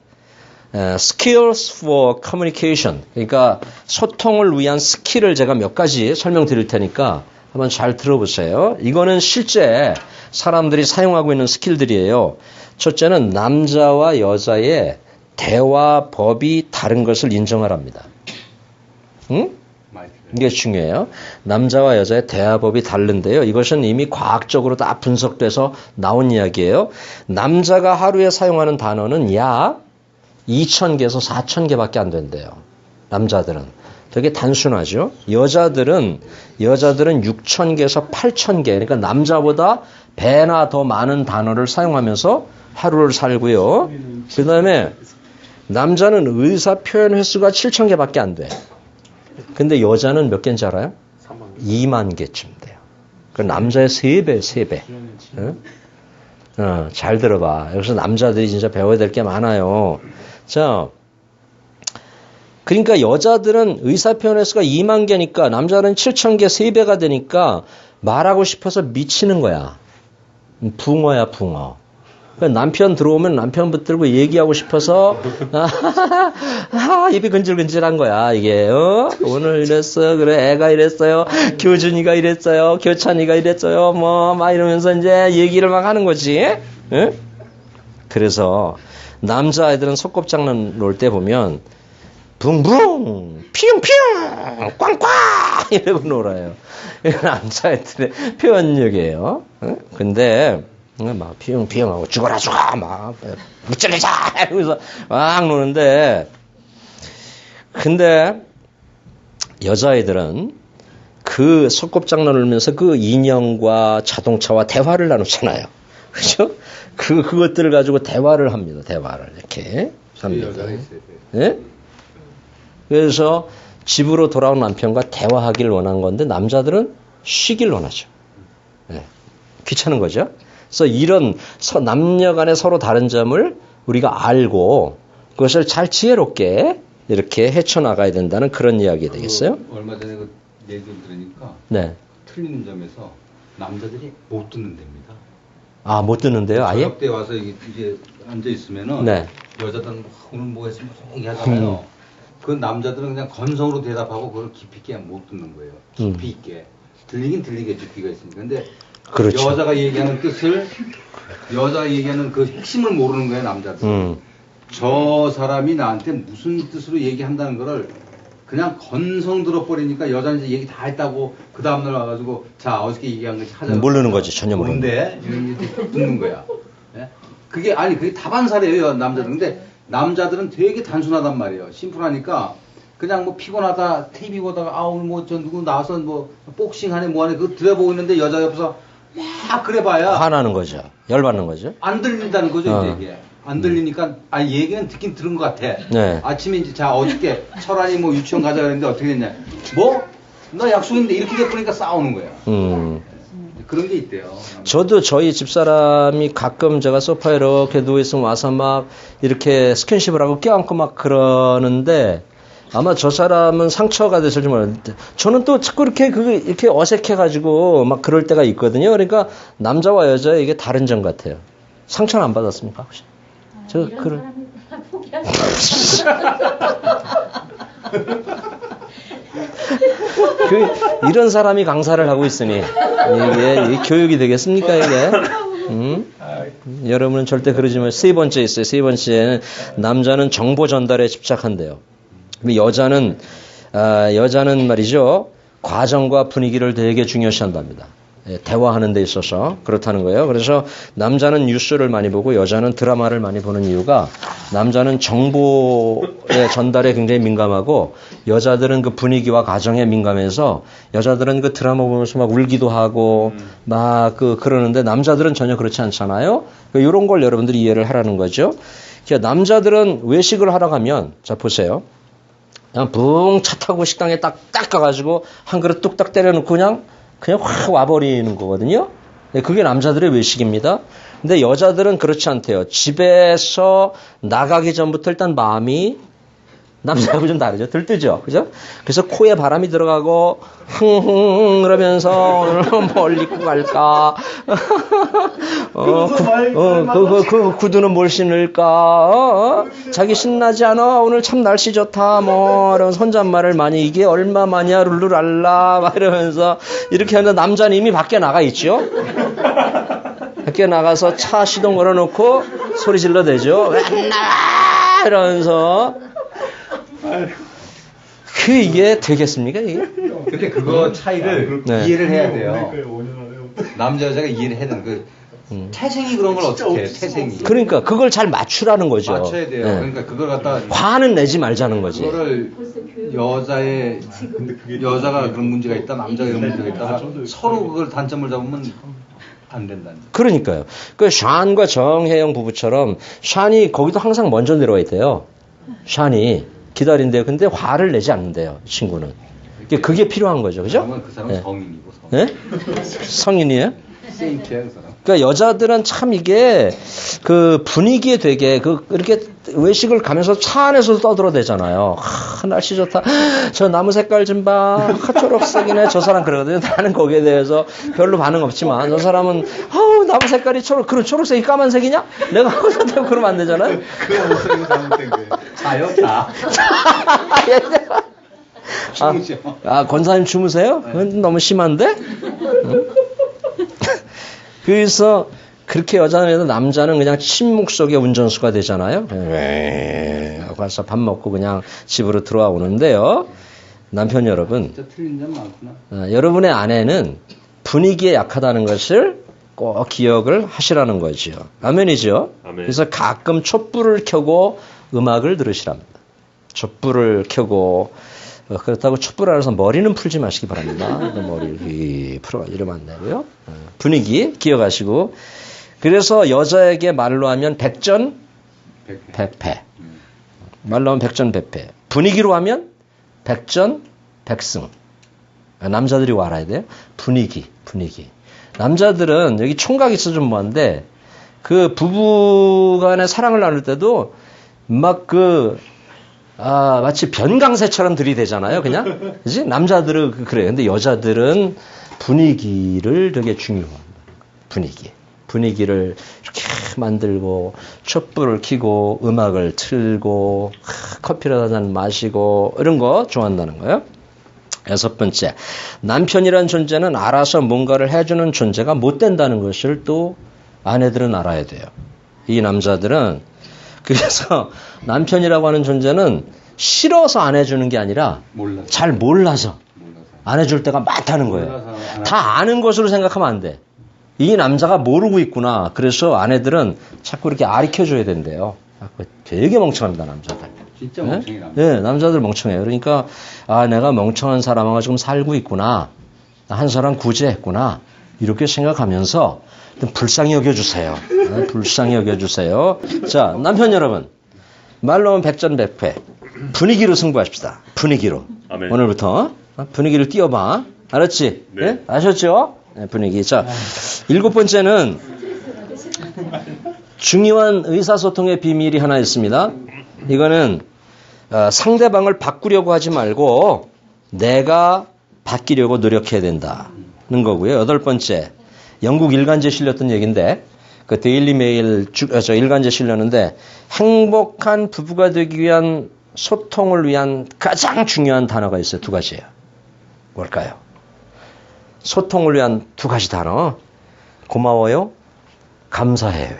skills for communication. 그러니까 소통을 위한 스킬을 제가 몇 가지 설명드릴 테니까 한번 잘 들어보세요. 이거는 실제 사람들이 사용하고 있는 스킬들이에요. 첫째는 남자와 여자의 대화 법이 다른 것을 인정하랍니다. 응? 이게 중요해요. 남자와 여자의 대화법이 다른데요. 이것은 이미 과학적으로 다 분석돼서 나온 이야기예요. 남자가 하루에 사용하는 단어는 약 2,000개에서 4,000개밖에 안 된대요. 남자들은. 되게 단순하죠. 여자들은 6,000개에서 8,000개. 그러니까 남자보다 배나 더 많은 단어를 사용하면서 하루를 살고요. 그 다음에 남자는 의사 표현 횟수가 7,000개밖에 안 돼. 근데 여자는 몇 개인지 알아요? 2만 개쯤 돼요. 그 남자의 3배, 3배. 잘 들어봐. 여기서 남자들이 진짜 배워야 될 게 많아요. 자, 그러니까 여자들은 의사표현 횟수가 2만 개니까 남자는 7천 개, 3배가 되니까 말하고 싶어서 미치는 거야. 붕어야, 붕어. 그러니까 남편 들어오면 남편 붙들고 얘기하고 싶어서 입이 근질근질한 거야. 이게 오늘 이랬어요. 그래 애가 이랬어요. 교준이가 이랬어요. 교찬이가 이랬어요. 뭐 막 이러면서 이제 얘기를 막 하는 거지. 응? 그래서 남자아이들은 소꿉장난 놀 때 보면 붕붕 피웅피웅 꽝꽝 이러고 놀아요. 남자애들의 표현력이에요. 응? 근데 막 피웅피웅하고 죽어라 죽어 막 무찔러자 이러면서 막 노는데 근데 여자애들은 그 소꿉장난을 울면서 그 인형과 자동차와 대화를 나누잖아요. 그죠? 그것들을 가지고 대화를 합니다. 대화를 이렇게 합니다. 예? 그래서 집으로 돌아온 남편과 대화하기를 원한 건데 남자들은 쉬길 원하죠. 예. 귀찮은 거죠. 그래서 이런 남녀 간의 서로 다른 점을 우리가 알고 그것을 잘 지혜롭게 이렇게 헤쳐나가야 된다는 그런 이야기 되겠어요? 얼마 전에 그 얘기를 들으니까 네. 틀리는 점에서 남자들이 못 듣는 데입니다. 아, 못 듣는데요? 아예? 저녁 때 와서 이제 앉아 있으면은 네. 여자들은 오늘 뭐 했으면 얘기하잖아요. 그 남자들은 그냥 건성으로 대답하고 그걸 깊이 있게 못 듣는 거예요. 깊이 있게. 들리긴 들리겠죠, 귀가 있으니까. 근데 그렇죠. 여자가 얘기하는 뜻을 여자가 얘기하는 그 핵심을 모르는 거예요, 남자들. 저 사람이 나한테 무슨 뜻으로 얘기한다는 거를 그냥 건성 들어버리니까 여자는 이제 얘기 다 했다고 그 다음날 와가지고 자 어저께 얘기한 거 하자. 모르는 거지, 전혀 모르는 뭔데? 이런 게 듣는 거야. 예? 그게 다반사래요, 남자들은. 근데 남자들은 되게 단순하단 말이에요. 심플하니까 그냥 뭐 피곤하다 TV 보다가 오늘 뭐 저 누구 나와서 뭐 복싱하네 뭐하네 그거 들여보고 있는데 여자 옆에서 막 그래봐야 화나는 거죠. 열받는 거죠. 안 들린다는 거죠 이제 이게. 안 들리니까 얘기는 듣긴 들은 것 같아. 네. 아침에 이제 자 어저께 철환이 뭐 유치원 가자 그랬는데 어떻게 됐냐. 뭐? 나 약속했는데 이렇게 돼버리니까 싸우는 거야. 그런 게 있대요. 저도 저희 집사람이 가끔 제가 소파에 이렇게 누워있으면 와서 막 이렇게 스킨십을 하고 껴안고 막 그러는데 아마 저 사람은 상처가 됐을지 모르는데 저는 또 자꾸 이렇게 어색해가지고 막 그럴 때가 있거든요. 그러니까 남자와 여자의 이게 다른 점 같아요. 상처는 안 받았습니까 혹시? 저 그런 이런 사람이 강사를 하고 있으니 이게 교육이 되겠습니까 이게? 여러분은 절대 그러지 마세요. 세 번째 있어요. 세 번째는 남자는 정보 전달에 집착한대요. 여자는 말이죠. 과정과 분위기를 되게 중요시한답니다. 대화하는 데 있어서 그렇다는 거예요. 그래서 남자는 뉴스를 많이 보고 여자는 드라마를 많이 보는 이유가 남자는 정보의 전달에 굉장히 민감하고 여자들은 그 분위기와 과정에 민감해서 여자들은 그 드라마 보면서 막 울기도 하고 막 그러는데 남자들은 전혀 그렇지 않잖아요. 이런 걸 여러분들이 이해를 하라는 거죠. 그러니까 남자들은 외식을 하러 가면 자 보세요. 그냥 붕 차 타고 식당에 딱 가가지고 한 그릇 뚝딱 때려놓고 그냥 확 와버리는 거거든요. 그게 남자들의 외식입니다. 근데 여자들은 그렇지 않대요. 집에서 나가기 전부터 일단 마음이 남자하고 좀 다르죠. 들뜨죠. 그죠? 그래서 코에 바람이 들어가고 흥흥 그러면서 오늘 뭘 입고 갈까? 그 구두는 뭘 신을까? 자기 신나지 않아? 오늘 참 날씨 좋다. 뭐 이런 혼잣말을 많이 이게 얼마만이야 룰루랄라 막 이러면서 이렇게 하는데 남자는 이미 밖에 나가 있죠. 밖에 나가서 차 시동 걸어놓고 소리 질러대죠. 왜 안 나와? 이러면서 이게 되겠습니까 이게? 근데 그거 차이를 네. 이해를 해야 돼요. 남자 여자가 이해를 해야 되는 태생이 그런 걸 어떻게 해? 태생이. 그러니까 그걸 잘 맞추라는 거죠. 맞춰야 돼요. 네. 그러니까 그걸 갖다 화는 내지 말자는 거지. 그거를 여자가 그런 문제가 있다, 남자가 이런 문제가 있다, 서로 그걸 단점을 잡으면 안 된다는. 그러니까요. 그 샨과 정혜영 부부처럼 샨이 거기도 항상 먼저 내려와 있대요. 샨이 기다린대요. 근데 화를 내지 않는데요, 친구는. 그게 필요한 거죠. 그죠? 그 사람은 예. 성인이고 성인. 예? 성인이에요? 세인트야 그 사람. 그러니까 여자들은 참 이게 그 분위기에 되게 이렇게 외식을 가면서 차 안에서도 떠들어대잖아요. 날씨 좋다. 저 나무 색깔 좀 봐. 초록색이네. 저 사람 그러거든요. 나는 거기에 대해서 별로 반응 없지만 저 사람은 나무 색깔이 그런 초록색이 까만색이냐? 내가 항상 그러면 안 되잖아요. 그 목소리가 잘못된 거예요. 자요 자. 권사님 주무세요? 그건 너무 심한데? 응? 그래서 그렇게 여자는 남자는 그냥 침묵 속의 운전수가 되잖아요. 가서 밥 먹고 그냥 집으로 들어와 오는데요. 남편 여러분, 진짜 틀린 점 많구나. 여러분의 아내는 분위기에 약하다는 것을 꼭 기억을 하시라는 거죠. 아멘이죠. 아멘. 그래서 가끔 촛불을 켜고 음악을 들으시랍니다. 촛불을 켜고 그렇다고 촛불 안에서 머리는 풀지 마시기 바랍니다. 머리를 풀어 이러면 안 되고요. 분위기 기억하시고. 그래서 여자에게 말로 하면 백전백패. 말로 하면 백전백패. 분위기로 하면 백전백승. 남자들이 알아야 돼요. 분위기. 남자들은 여기 총각 있어 좀 뭐한데 그 부부간의 사랑을 나눌 때도 막 마치 변강세처럼 들이대잖아요, 그냥. 그지? 남자들은 그래요. 근데 여자들은 분위기를 되게 중요합니다. 분위기를 이렇게 만들고, 촛불을 켜고, 음악을 틀고, 커피를 한 잔 마시고, 이런 거 좋아한다는 거예요. 6번째. 남편이란 존재는 알아서 뭔가를 해주는 존재가 못 된다는 것을 또 아내들은 알아야 돼요. 이 남자들은 그래서 남편이라고 하는 존재는 싫어서 안 해주는 게 아니라 잘 몰라서 안 해줄 때가 많다는 거예요. 다 아는 것으로 생각하면 안 돼. 이 남자가 모르고 있구나. 그래서 아내들은 자꾸 이렇게 아리켜줘야 된대요. 되게 멍청합니다, 남자들. 진짜 멍청해, 남자. 네, 남자들 멍청해요. 그러니까 내가 멍청한 사람하고 지금 살고 있구나. 한 사람 구제했구나. 이렇게 생각하면서 좀 불쌍히 여겨주세요. 불쌍히 여겨주세요. 자, 남편 여러분. 말로 하면 백전백패. 분위기로 승부합시다. 분위기로. 아멘. 오늘부터 분위기를 띄워봐. 알았지? 네. 네? 아셨죠? 네, 분위기. 자, 7번째는 중요한 의사소통의 비밀이 하나 있습니다. 이거는 상대방을 바꾸려고 하지 말고 내가 바뀌려고 노력해야 된다는 거고요. 8번째. 영국 일간지에 실렸던 얘기인데 그 데일리 메일 일간지에 실렸는데 행복한 부부가 되기 위한 소통을 위한 가장 중요한 단어가 있어요. 2가지예요. 뭘까요? 소통을 위한 2가지 단어. 고마워요. 감사해요.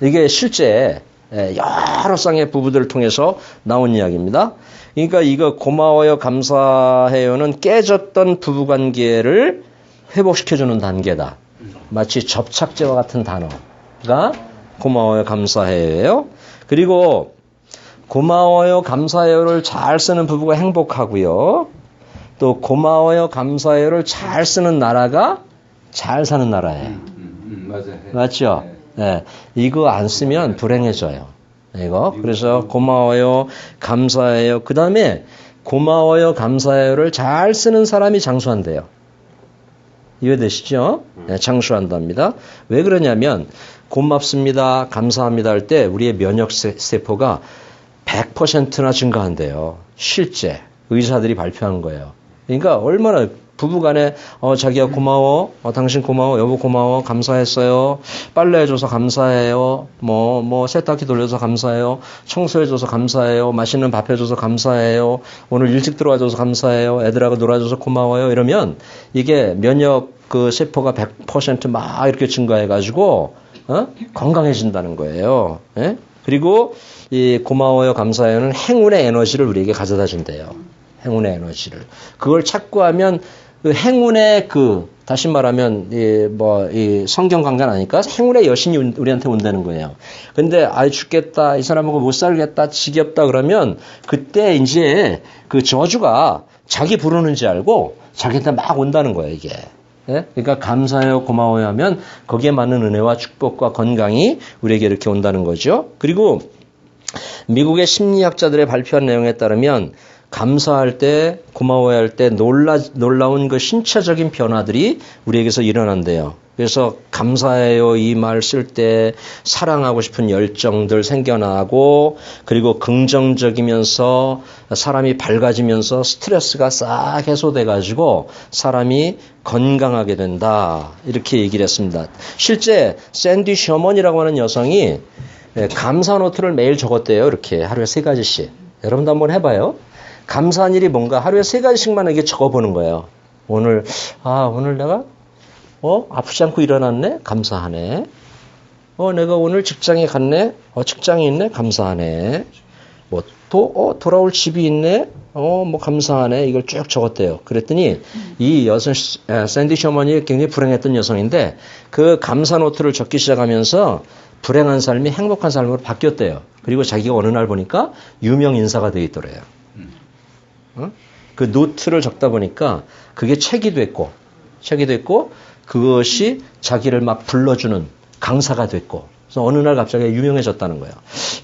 이게 실제 여러 쌍의 부부들을 통해서 나온 이야기입니다. 그러니까 이거 고마워요. 감사해요는 깨졌던 부부관계를 회복시켜주는 단계다. 마치 접착제와 같은 단어가 고마워요, 감사해요. 그리고 고마워요, 감사해요를 잘 쓰는 부부가 행복하고요. 또 고마워요, 감사해요를 잘 쓰는 나라가 잘 사는 나라예요. 맞아요. 맞죠? 네. 이거 안 쓰면 불행해져요. 이거. 그래서 고마워요, 감사해요. 그 다음에 고마워요, 감사해요를 잘 쓰는 사람이 장수한대요. 이해되시죠? 네, 장수한답니다. 왜 그러냐면 고맙습니다, 감사합니다 할 때 우리의 면역세포가 100%나 증가한대요. 실제 의사들이 발표한 거예요. 그러니까 얼마나 부부간에 자기야 고마워, 당신 고마워, 여보 고마워, 감사했어요, 빨래해줘서 감사해요, 뭐 세탁기 돌려서 감사해요, 청소해줘서 감사해요, 맛있는 밥 해줘서 감사해요, 오늘 일찍 들어와줘서 감사해요, 애들하고 놀아줘서 고마워요. 이러면 이게 면역 그 세포가 100% 막 이렇게 증가해가지고 건강해진다는 거예요. 예? 그리고 이 고마워요, 감사해요는 행운의 에너지를 우리에게 가져다 준대요. 행운의 에너지를. 그걸 찾고 하면 그 행운의 다시 말하면 이 성경 강단 아니까 행운의 여신이 우리한테 온다는 거예요. 근데 죽겠다, 이 사람하고 못 살겠다, 지겹다 그러면 그때 이제 그 저주가 자기 부르는지 알고 자기한테 막 온다는 거예요, 이게. 예? 그러니까 감사해요, 고마워요 하면 거기에 맞는 은혜와 축복과 건강이 우리에게 이렇게 온다는 거죠. 그리고 미국의 심리학자들의 발표한 내용에 따르면 감사할 때, 고마워야 할 때 놀라운 그 신체적인 변화들이 우리에게서 일어난대요. 그래서 감사해요 이 말 쓸 때 사랑하고 싶은 열정들 생겨나고, 그리고 긍정적이면서 사람이 밝아지면서 스트레스가 싹 해소돼 가지고 사람이 건강하게 된다, 이렇게 얘기를 했습니다. 실제 샌디 셔먼이라고 하는 여성이 감사 노트를 매일 적었대요. 이렇게 하루에 3가지씩. 여러분도 한번 해봐요. 감사한 일이 뭔가 하루에 3가지씩만 이렇게 적어보는 거예요. 오늘 내가 아프지 않고 일어났네? 감사하네. 내가 오늘 직장에 갔네? 직장에 있네? 감사하네. 돌아올 집이 있네? 감사하네. 이걸 쭉 적었대요. 그랬더니 이 여성, 샌디 셔먼이 굉장히 불행했던 여성인데 그 감사 노트를 적기 시작하면서 불행한 삶이 행복한 삶으로 바뀌었대요. 그리고 자기가 어느 날 보니까 유명 인사가 되어 있더래요. 그 노트를 적다 보니까 그게 책이 됐고 그것이 자기를 막 불러주는 강사가 됐고, 그래서 어느 날 갑자기 유명해졌다는 거예요.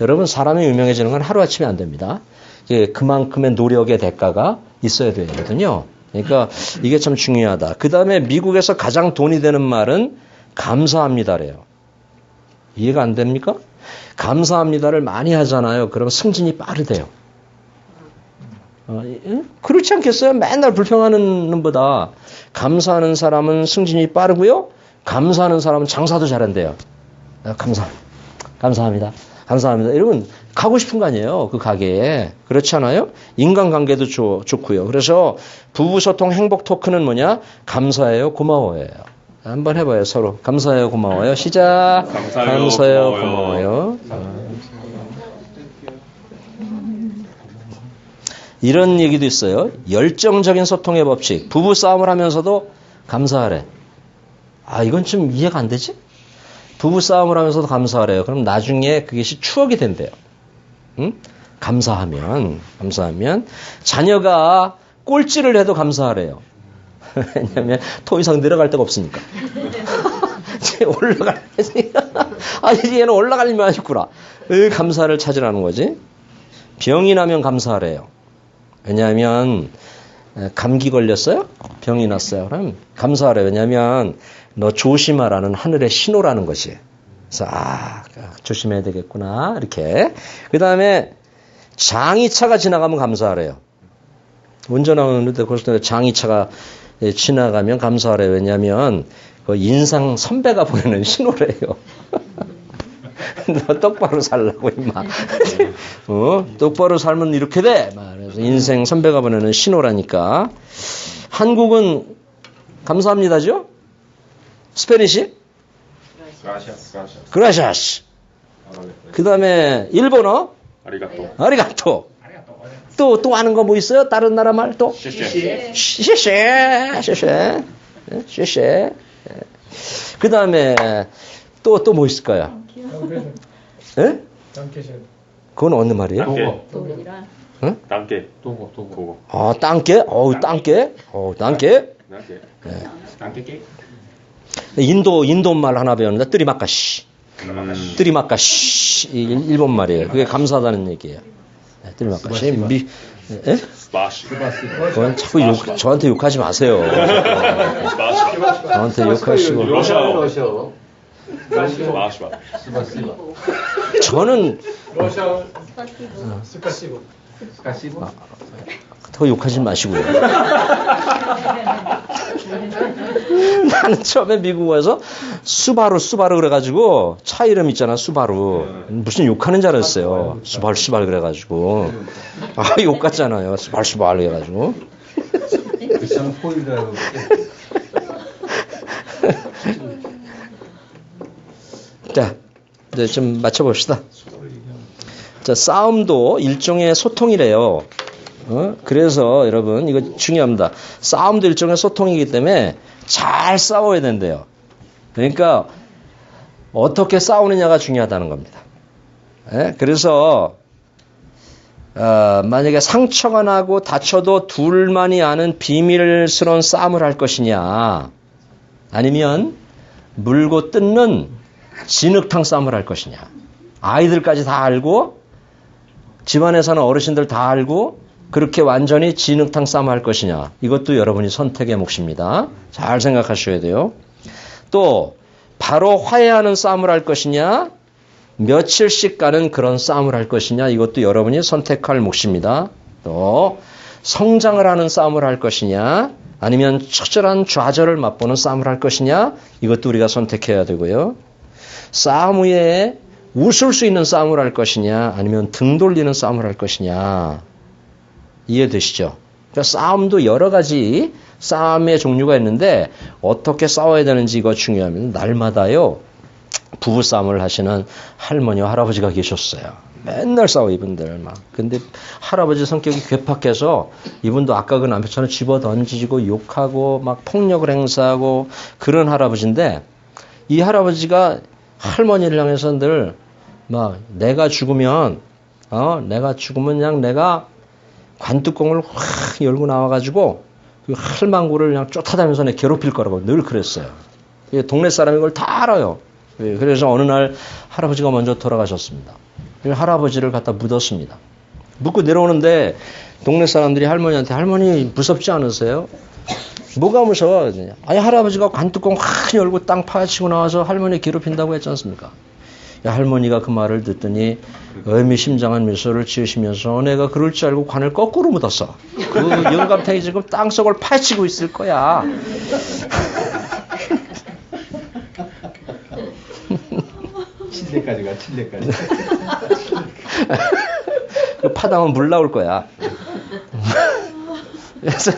여러분, 사람이 유명해지는 건 하루아침에 안 됩니다. 그만큼의 노력의 대가가 있어야 되거든요. 그러니까 이게 참 중요하다. 그 다음에 미국에서 가장 돈이 되는 말은 감사합니다래요. 이해가 안 됩니까? 감사합니다를 많이 하잖아요. 그러면 승진이 빠르대요. 그렇지 않겠어요? 맨날 불평하는 놈보다 감사하는 사람은 승진이 빠르고요. 감사하는 사람은 장사도 잘한대요. 감사합니다. 여러분, 가고 싶은 거 아니에요? 그 가게에. 그렇지 않아요? 인간관계도 좋고요. 그래서 부부소통 행복 토크는 뭐냐? 감사해요, 고마워해요. 한번 해봐요, 서로. 감사해요, 고마워요. 시작. 감사해요, 고마워요. 이런 얘기도 있어요. 열정적인 소통의 법칙. 부부 싸움을 하면서도 감사하래. 이건 좀 이해가 안 되지? 부부 싸움을 하면서도 감사하래요. 그럼 나중에 그것이 추억이 된대요. 감사하면. 자녀가 꼴찌를 해도 감사하래요. 왜냐면 더 이상 내려갈 데가 없으니까. 얘는 올라갈 일만 있구나. 감사를 찾으라는 거지. 병이 나면 감사하래요. 왜냐하면 감기 걸렸어요? 병이 났어요. 그럼 감사하래. 왜냐하면 너 조심하라는 하늘의 신호라는 것이. 그래서 조심해야 되겠구나. 이렇게. 그 다음에 장의차가 지나가면 감사하래요. 운전하는데 거기서 장의차가 지나가면 감사하래요. 왜냐하면 그 인상 선배가 보내는 신호래요. 너 똑바로 살라고 임마. 똑바로 살면 이렇게 돼. 그래서 인생 선배가 보내는 신호라니까. 한국은 감사합니다죠? 스페니시? 그라시아스. 그 다음에 일본어? 아리가토. 또 아는 거 뭐 있어요? 다른 나라 말 또? 쉐쉐. 그 다음에 또 뭐 있을까요? 예? 그건 어느 말이에요? 응? 땅게. 도고. 땅게? 땅게? 땅게. 인도 말 하나 배웠는데, 뜨리마카시. 일본 말이에요. 그게 감사하다는 얘기예요. 뜨리마카시. 예? 그건 자꾸 저한테 욕하지 마세요. 저한테 욕하시고. 저는 더 욕하지 마시고요. 나는 처음에 미국 와서 수바루 그래가지고 차 이름 있잖아, 수바루. 무슨 욕하는 줄 알았어요. 수발 그래가지고. 욕 같잖아요. 수발 그래가지고. 자, 이제 좀 맞춰봅시다. 자, 싸움도 일종의 소통이래요. 그래서 여러분, 이거 중요합니다. 싸움도 일종의 소통이기 때문에 잘 싸워야 된대요. 그러니까 어떻게 싸우느냐가 중요하다는 겁니다. 그래서 만약에 상처가 나고 다쳐도 둘만이 아는 비밀스러운 싸움을 할 것이냐, 아니면 물고 뜯는 진흙탕 싸움을 할 것이냐. 아이들까지 다 알고, 집안에 사는 어르신들 다 알고, 그렇게 완전히 진흙탕 싸움 할 것이냐. 이것도 여러분이 선택의 몫입니다. 잘 생각하셔야 돼요. 또 바로 화해하는 싸움을 할 것이냐, 며칠씩 가는 그런 싸움을 할 것이냐, 이것도 여러분이 선택할 몫입니다. 또 성장을 하는 싸움을 할 것이냐, 아니면 처절한 좌절을 맛보는 싸움을 할 것이냐, 이것도 우리가 선택해야 되고요. 싸움 후에 웃을 수 있는 싸움을 할 것이냐, 아니면 등 돌리는 싸움을 할 것이냐. 이해되시죠? 그러니까 싸움도 여러 가지 싸움의 종류가 있는데 어떻게 싸워야 되는지 이거 중요합니다. 날마다요 부부싸움을 하시는 할머니와 할아버지가 계셨어요. 맨날 싸워 이분들 막. 근데 할아버지 성격이 괴팍해서 이분도 아까 그 남편처럼 집어 던지고 욕하고 막 폭력을 행사하고 그런 할아버지인데, 이 할아버지가 할머니를 향해서 늘 막 내가 죽으면 그냥 내가 관뚜껑을 확 열고 나와가지고 그 할망구를 그냥 쫓아다니면서 내 괴롭힐 거라고 늘 그랬어요. 동네 사람이 그걸 다 알아요. 그래서 어느 날 할아버지가 먼저 돌아가셨습니다. 할아버지를 갖다 묻었습니다. 묻고 내려오는데 동네 사람들이 할머니한테, 할머니 무섭지 않으세요? 뭐가 무서워? 아니 할아버지가 관뚜껑 확 열고 땅 파헤치고 나와서 할머니 괴롭힌다고 했지 않습니까? 할머니가 그 말을 듣더니 의미심장한 미소를 지으시면서 내가 그럴 줄 알고 관을 거꾸로 묻었어. 그 영감탱이 지금 땅속을 파헤치고 있을 거야. 침대까지 가, 침대까지. 그 파다면 물 나올 거야. 그래서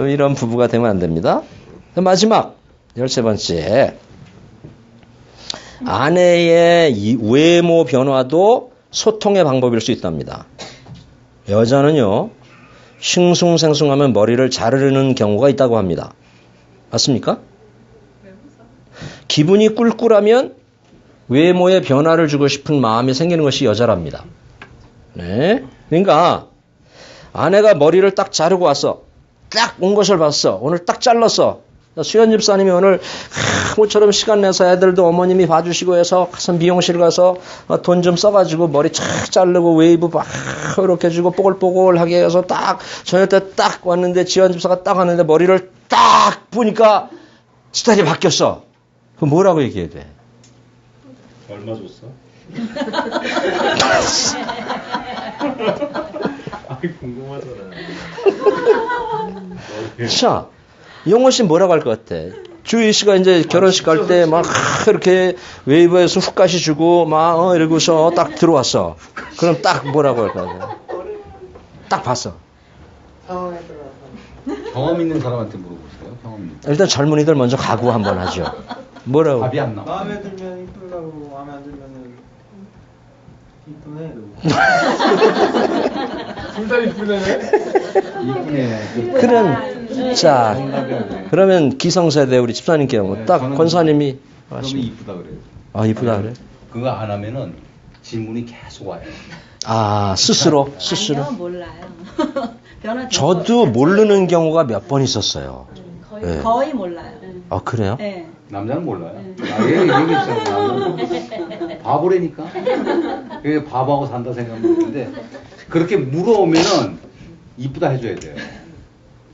이런 부부가 되면 안 됩니다. 마지막 13번째, 아내의 이 외모 변화도 소통의 방법일 수 있답니다. 여자는요 싱숭생숭하면 머리를 자르는 경우가 있다고 합니다. 맞습니까? 기분이 꿀꿀하면 외모에 변화를 주고 싶은 마음이 생기는 것이 여자랍니다. 네, 그러니까 아내가 머리를 딱 자르고 왔어. 딱 온 것을 봤어. 오늘 딱 잘랐어. 수현 집사님이 오늘 모처럼 시간 내서 애들도 어머님이 봐주시고 해서 가서 미용실 가서 돈 좀 써가지고 머리 착 자르고 웨이브 막 이렇게 해주고 뽀글뽀글하게 해서 딱 저녁 때 딱 왔는데, 지현 집사가 딱 왔는데 머리를 딱 보니까 스타일이 바뀌었어. 그럼 뭐라고 얘기해야 돼? 얼마 줬어? 아이, 궁금하잖아. 자, 영호 씨 뭐라고 할 것 같아? 주희 씨가 이제 결혼식 갈 때 막 이렇게 웨이브에서 훅까지 주고 막 이러고서 딱 들어왔어. 그럼 딱 뭐라고 할 것 같아? 딱 봤어. 경험 있는 사람한테 물어보세요. 경험 있는. 일단 젊은이들 먼저 각오 한번 하죠. 뭐라고? 답이 안 나와. 마음에 들면 이쁘다고, 마음에 안 들면은 이쁘네. 둘 다 이쁘네. 이쁘네. 그럼 자, 그러면 기성세대 우리 집사님께 딱 권사님이 그러면 이쁘다 그래요. 아 이쁘다 그래? 그거 안 하면은 질문이 계속 와요. 아 스스로. 아니요, 몰라요. 변화 저도 모르는 경우가 몇 번 있었어요. 거의, 네. 거의 몰라요. 아 그래요? 네. 남자는 몰라요. 얘기했잖아요. 바보라니까. 그게 바보하고 산다 생각하면 되는데, 그렇게 물어오면은 이쁘다 해줘야 돼요.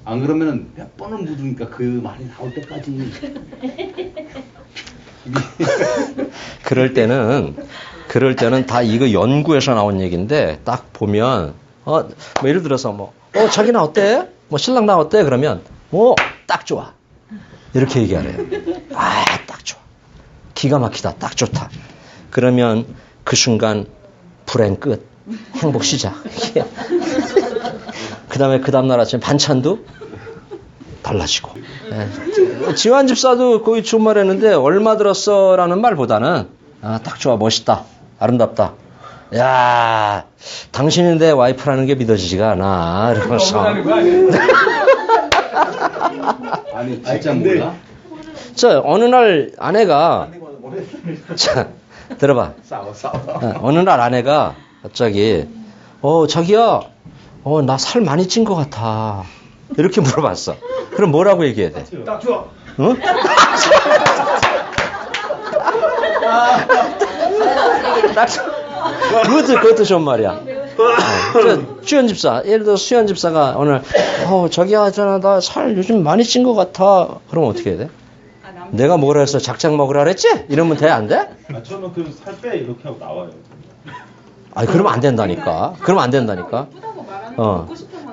안 그러면은 몇 번을 묻으니까 그 말이 나올 때까지. 그럴 때는 다 이거 연구에서 나온 얘기인데, 딱 보면 뭐 예를 들어서 자기는 어때? 신랑 나 어때? 그러면 딱 좋아. 이렇게 얘기하래요. 아, 딱 좋아. 기가 막히다. 딱 좋다. 그러면 그 순간 불행 끝. 행복 시작. 그 다음에 그 다음날 아침에 반찬도 달라지고. 네. 지환 집사도 거의 좋은 말 했는데, 얼마 들었어? 라는 말보다는, 딱 좋아. 멋있다. 아름답다. 야, 당신이 내 와이프라는 게 믿어지지가 않아. 이러면서. 아니, 진짜 몰라? 자, 어느 날 아내가, 자, 들어봐. 싸워. 어느 날 아내가 갑자기, 자기야, 나 살 많이 찐 것 같아. 이렇게 물어봤어. 그럼 뭐라고 얘기해야 돼? 딱 좋아. 응? 그것도 좋은 말이야. 수현 집사, 예를 들어 수현 집사가 오늘, 저기야, 나 살 요즘 많이 찐 것 같아. 그러면 어떻게 해야 돼? 내가 뭐라 했어? 작작 먹으라 그랬지? 이러면 돼? 안 돼? 저는 그 살 빼 이렇게 하고 나와요. 아니, 그러면 안 된다니까. 그러면 안 된다니까.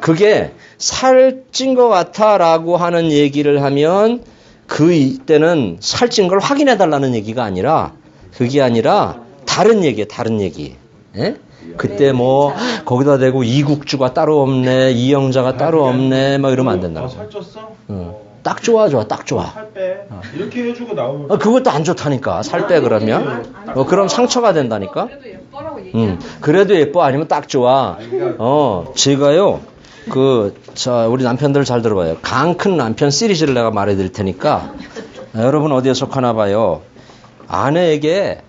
그게 살찐 것 같아 라고 하는 얘기를 하면 그 이때는 살찐 걸 확인해 달라는 얘기가 아니라 그게 아니라 다른 얘기예요. 다른 얘기. 예? 그때 뭐 거기다 대고 이국주가 따로 없네, 이영자가 따로 없네, 막 이러면 안 된다. 살쪘어? 딱 좋아, 딱 좋아. 살 빼. 이렇게 해주고 나오면. 그것도 안 좋다니까. 살 빼 그러면. 그럼 상처가 된다니까. 그래도 예뻐 아니면 딱 좋아. 제가요. 우리 남편들 잘 들어봐요. 강 큰 남편 시리즈를 내가 말해드릴 테니까 여러분 어디에 속하나 봐요. 아내에게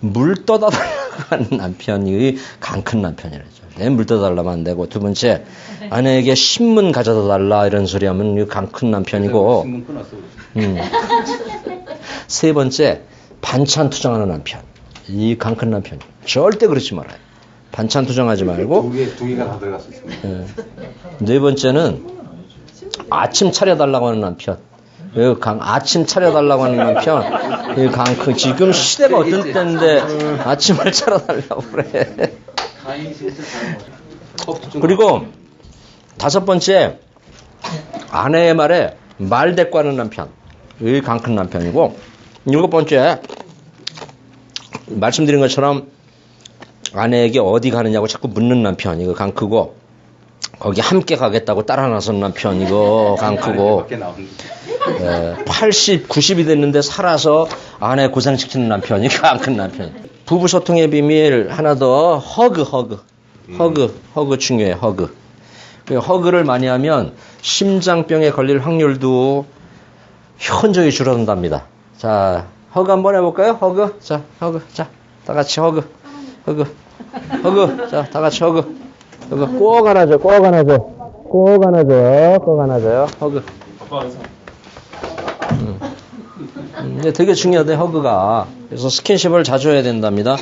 물 떠다 달라고 하는 남편이 강 큰 남편이라죠. 물 떠다 달라면 안 되고, 두 번째 아내에게 신문 가져다 달라 이런 소리 하면 강 큰 남편이고, 신문 끊었어. 세 번째 반찬 투정하는 남편, 이 강 큰 남편. 절대 그러지 말아요. 반찬 투정하지 말고. 두 개가 다 들어갔어. 네 번째는 아침 차려달라고 하는 남편. 아침 차려달라고 하는 남편. 지금 시대가 어떤 때인데 아침을 차려달라고 그래. 그리고 다섯 번째, 아내의 말에 말대꾸하는 남편. 이 강 큰 남편이고, 일곱 번째, 말씀드린 것처럼 아내에게 어디 가느냐고 자꾸 묻는 남편. 이거 강 크고, 거기 함께 가겠다고 따라 나선 남편. 이거 강 크고, 80, 90이 됐는데 살아서 아내 고생시키는 남편. 이거 강 큰 남편. 부부 소통의 비밀 하나 더, 허그 중요해. 허그를 많이 하면 심장병에 걸릴 확률도 현저히 줄어든답니다. 자, 허그 한번 해볼까요? 허그. 자, 허그. 자, 다 같이 허그. 자, 다 같이 허그. 꼭 안아줘. 허그. 이게 되게 중요하대, 허그가. 그래서 스킨십을 자주 해야 된답니다.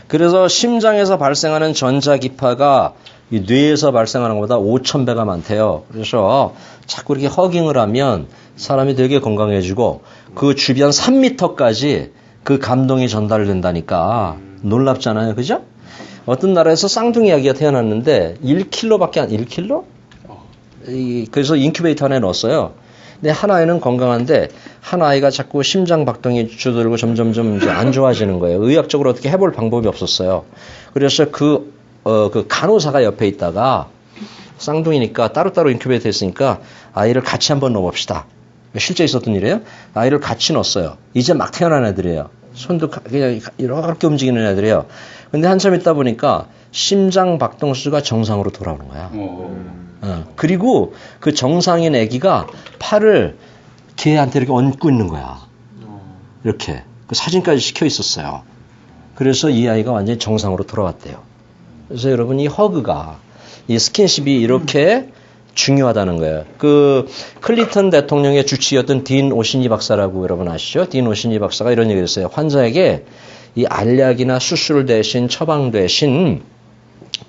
그래서 심장에서 발생하는 전자기파가 이 뇌에서 발생하는 것보다 5,000배가 많대요. 그래서 자꾸 이렇게 허깅을 하면 사람이 되게 건강해지고 그 주변 3m까지 그 감동이 전달된다니까. 놀랍잖아요. 그죠? 어떤 나라에서 쌍둥이 아기가 태어났는데 1kg밖에 안, 1kg? 그래서 인큐베이터 안에 넣었어요. 근데 한 아이는 건강한데 한 아이가 자꾸 심장 박동이 줄어들고 점점점 이제 안 좋아지는 거예요. 의학적으로 어떻게 해볼 방법이 없었어요. 그래서 그 간호사가 옆에 있다가 쌍둥이니까 따로따로 인큐베이터 했으니까 아이를 같이 한번 넣어봅시다. 실제 있었던 일이에요. 아이를 같이 넣었어요. 이제 막 태어난 애들이에요. 손도 그냥 이렇게 움직이는 애들이에요. 근데 한참 있다 보니까 심장 박동수가 정상으로 돌아오는 거야. 그리고 그 정상인 아기가 팔을 걔한테 이렇게 얹고 있는 거야. 이렇게. 그 사진까지 찍혀 있었어요. 그래서 이 아이가 완전히 정상으로 돌아왔대요. 그래서 여러분, 이 허그가, 이 스킨십이 이렇게 중요하다는 거예요. 그 클린턴 대통령의 주치였던 딘 오시니 박사라고 여러분 아시죠? 딘 오시니 박사가 이런 얘기를 했어요. 환자에게 이 알약이나 수술 대신 처방 대신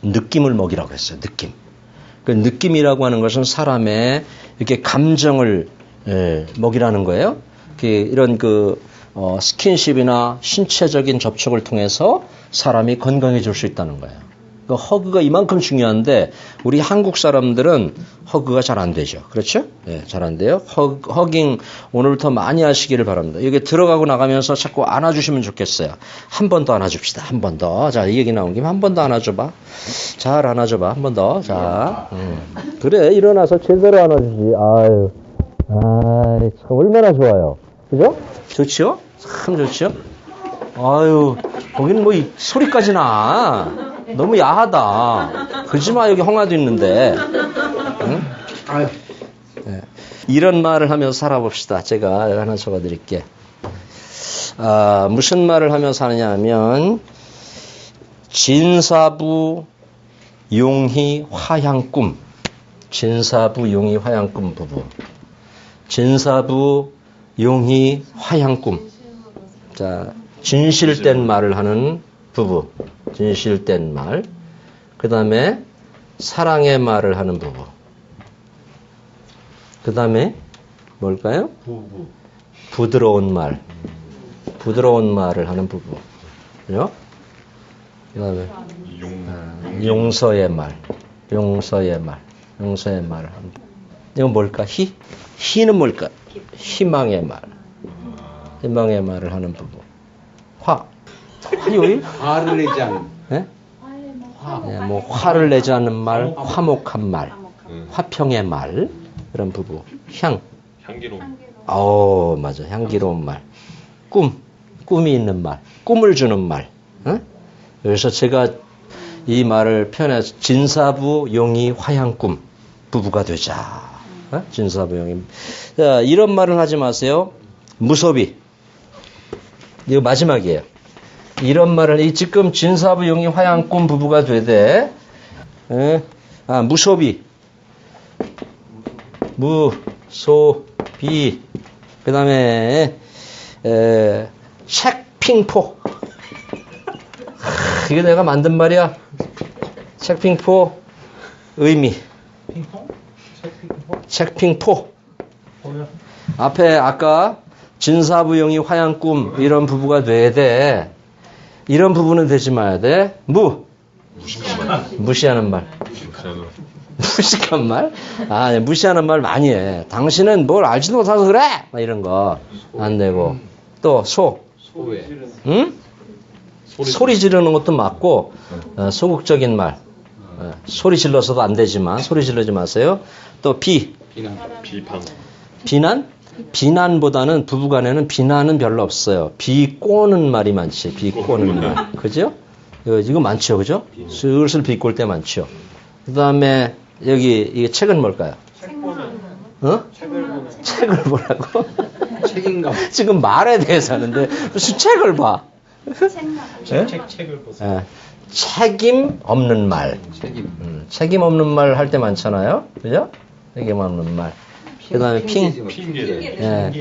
느낌을 먹이라고 했어요. 느낌. 그 느낌이라고 하는 것은 사람의 이렇게 감정을 먹이라는 거예요. 이런 스킨십이나 신체적인 접촉을 통해서 사람이 건강해질 수 있다는 거예요. 그 허그가 이만큼 중요한데 우리 한국 사람들은 허그가 잘 안 되죠. 그렇죠? 네, 잘 안 돼요. 허깅 오늘부터 많이 하시기를 바랍니다. 여기 들어가고 나가면서 자꾸 안아주시면 좋겠어요. 한 번 더 안아줍시다. 한 번 더. 자, 이 얘기 나온 김에 한 번 더 안아줘봐. 잘 안아줘봐. 한 번 더. 자, 그래, 일어나서 제대로 안아주지. 아유, 참 얼마나 좋아요. 그죠? 좋죠? 참 좋죠? 아유, 거기는 뭐 소리까지 나. 너무 야하다. 그러지마, 여기 홍화도 있는데. 응? 네. 이런 말을 하면서 살아봅시다. 제가 하나 적어드릴게. 무슨 말을 하면서 사느냐 하면 진사부 용희 화양꿈. 진사부 용희 화양꿈 부부. 진사부 용희 화양꿈. 자, 진실된 말을 하는 부부. 진실된 말. 그 다음에 사랑의 말을 하는 부부. 그 다음에 뭘까요? 부부. 부드러운 말. 부드러운 말을 하는 부부. 그죠? 그 다음에 용서의 말. 용서의 말. 용서의 말을 하는 부부. 이건 뭘까? 희는 뭘까? 희망의 말. 희망의 말을 하는 부부. 화요일? 화를 내지 않는. 네? 네, 뭐 화를 내지 않는 말, 화목한 말, 화평의 말, 그런 부부. 향기로운. 맞아. 향기로운 말. 꿈이 있는 말, 꿈을 주는 말. 어? 그래서 제가 이 말을 표현해서 진사부 용이 화양꿈 부부가 되자. 어? 진사부 용이. 자, 이런 말은 하지 마세요. 무소비. 이거 마지막이에요. 이런 말을 지금 진사부 용이 화양꿈 부부가 되되, 무소비. 무소비. 그 다음에 책핑포. 이게 내가 만든 말이야. 책핑포 의미. 책핑포. 앞에 아까 진사부용이 화양꿈 이런 부부가 돼야 돼. 이런 부부는 되지 마야 돼. 무시하는 말. 무식한 말? 네, 무시하는 말 많이 해. 당신은 뭘 알지도 못해서 그래! 막 이런 거 안 되고. 또 소외. 응? 소리 지르는 것도 맞고, 소극적인 말. 소리 질러서도 안 되지만, 소리 지르지 마세요. 또 비난? 비난보다는 부부간에는 비난은 별로 없어요. 비꼬는 말이 많지. 비꼬는 말. 그죠? 이거 많죠. 그죠? 슬슬 비꼴 때 많죠. 그 다음에 이게 책은 뭘까요? 책을 보라고? 책임감. 지금 말에 대해서 하는데 무슨 책을 봐? 책을 보세요. 책임 없는 말. 책임 없는 말 할 때 많잖아요. 그죠? 책임 없는 말. 그 다음에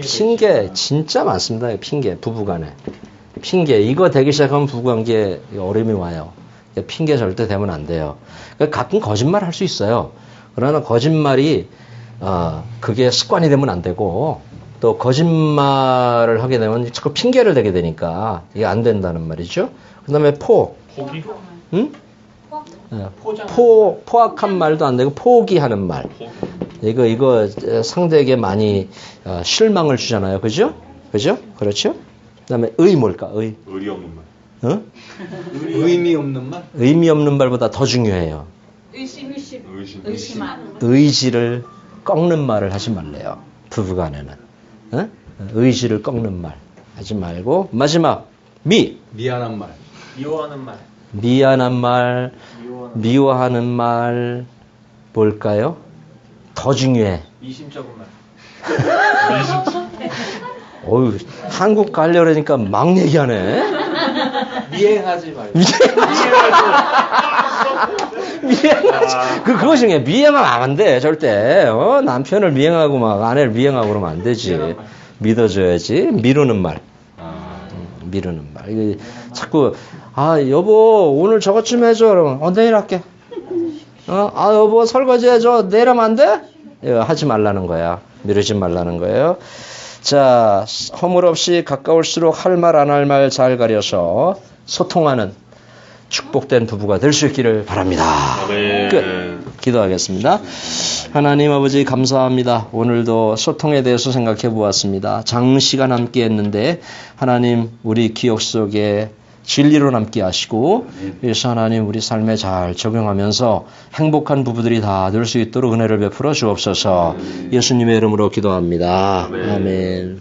핑계 진짜 많습니다. 핑계 부부간에 핑계 이거 되기 시작하면 부부관계에 어려움이 와요. 핑계 절대 되면 안 돼요. 그러니까 가끔 거짓말 할 수 있어요. 그러나 거짓말이 그게 습관이 되면 안 되고 또 거짓말을 하게 되면 자꾸 핑계를 대게 되니까 이게 안 된다는 말이죠. 그 다음에 포기? 응? 포악한 말도 안 되고 포기하는 말. 이거 상대에게 많이 실망을 주잖아요. 그죠? 그죠? 그렇죠? 그 다음에 뭘까? 의리 없는 말. 의미 없는 말? 의미 없는 말보다 더 중요해요. 의지를 꺾는 말을 하지 말래요. 부부간에는. 의지를 꺾는 말 하지 말고 마지막 미안한 말. 미워하는 말. 미워하는 말 뭘까요? 더 중요해. 미심쩍은 말. 한국 가려니까 막 얘기하네. 미행하지 말고. 미행하지. 그거 중에 미행하면 안 돼. 절대. 남편을 미행하고 막 아내를 미행하고 그러면 안 되지. 믿어줘야지. 미루는 말. 미루는 말. 이게 자꾸 여보 오늘 저것 좀 해줘. 그러면 내일 할게. 여보 설거지 해줘. 내일 하면 안 돼? 하지 말라는 거야. 미루지 말라는 거예요. 자, 허물없이 가까울수록 할 말 안 할 말 잘 가려서 소통하는 축복된 부부가 될 수 있기를 바랍니다. 아멘. 끝. 기도하겠습니다. 하나님 아버지 감사합니다. 오늘도 소통에 대해서 생각해 보았습니다. 장시간 함께 했는데 하나님 우리 기억 속에 진리로 남게 하시고 그래서 하나님 우리 삶에 잘 적용하면서 행복한 부부들이 다 될 수 있도록 은혜를 베풀어 주옵소서. 예수님의 이름으로 기도합니다. 아멘.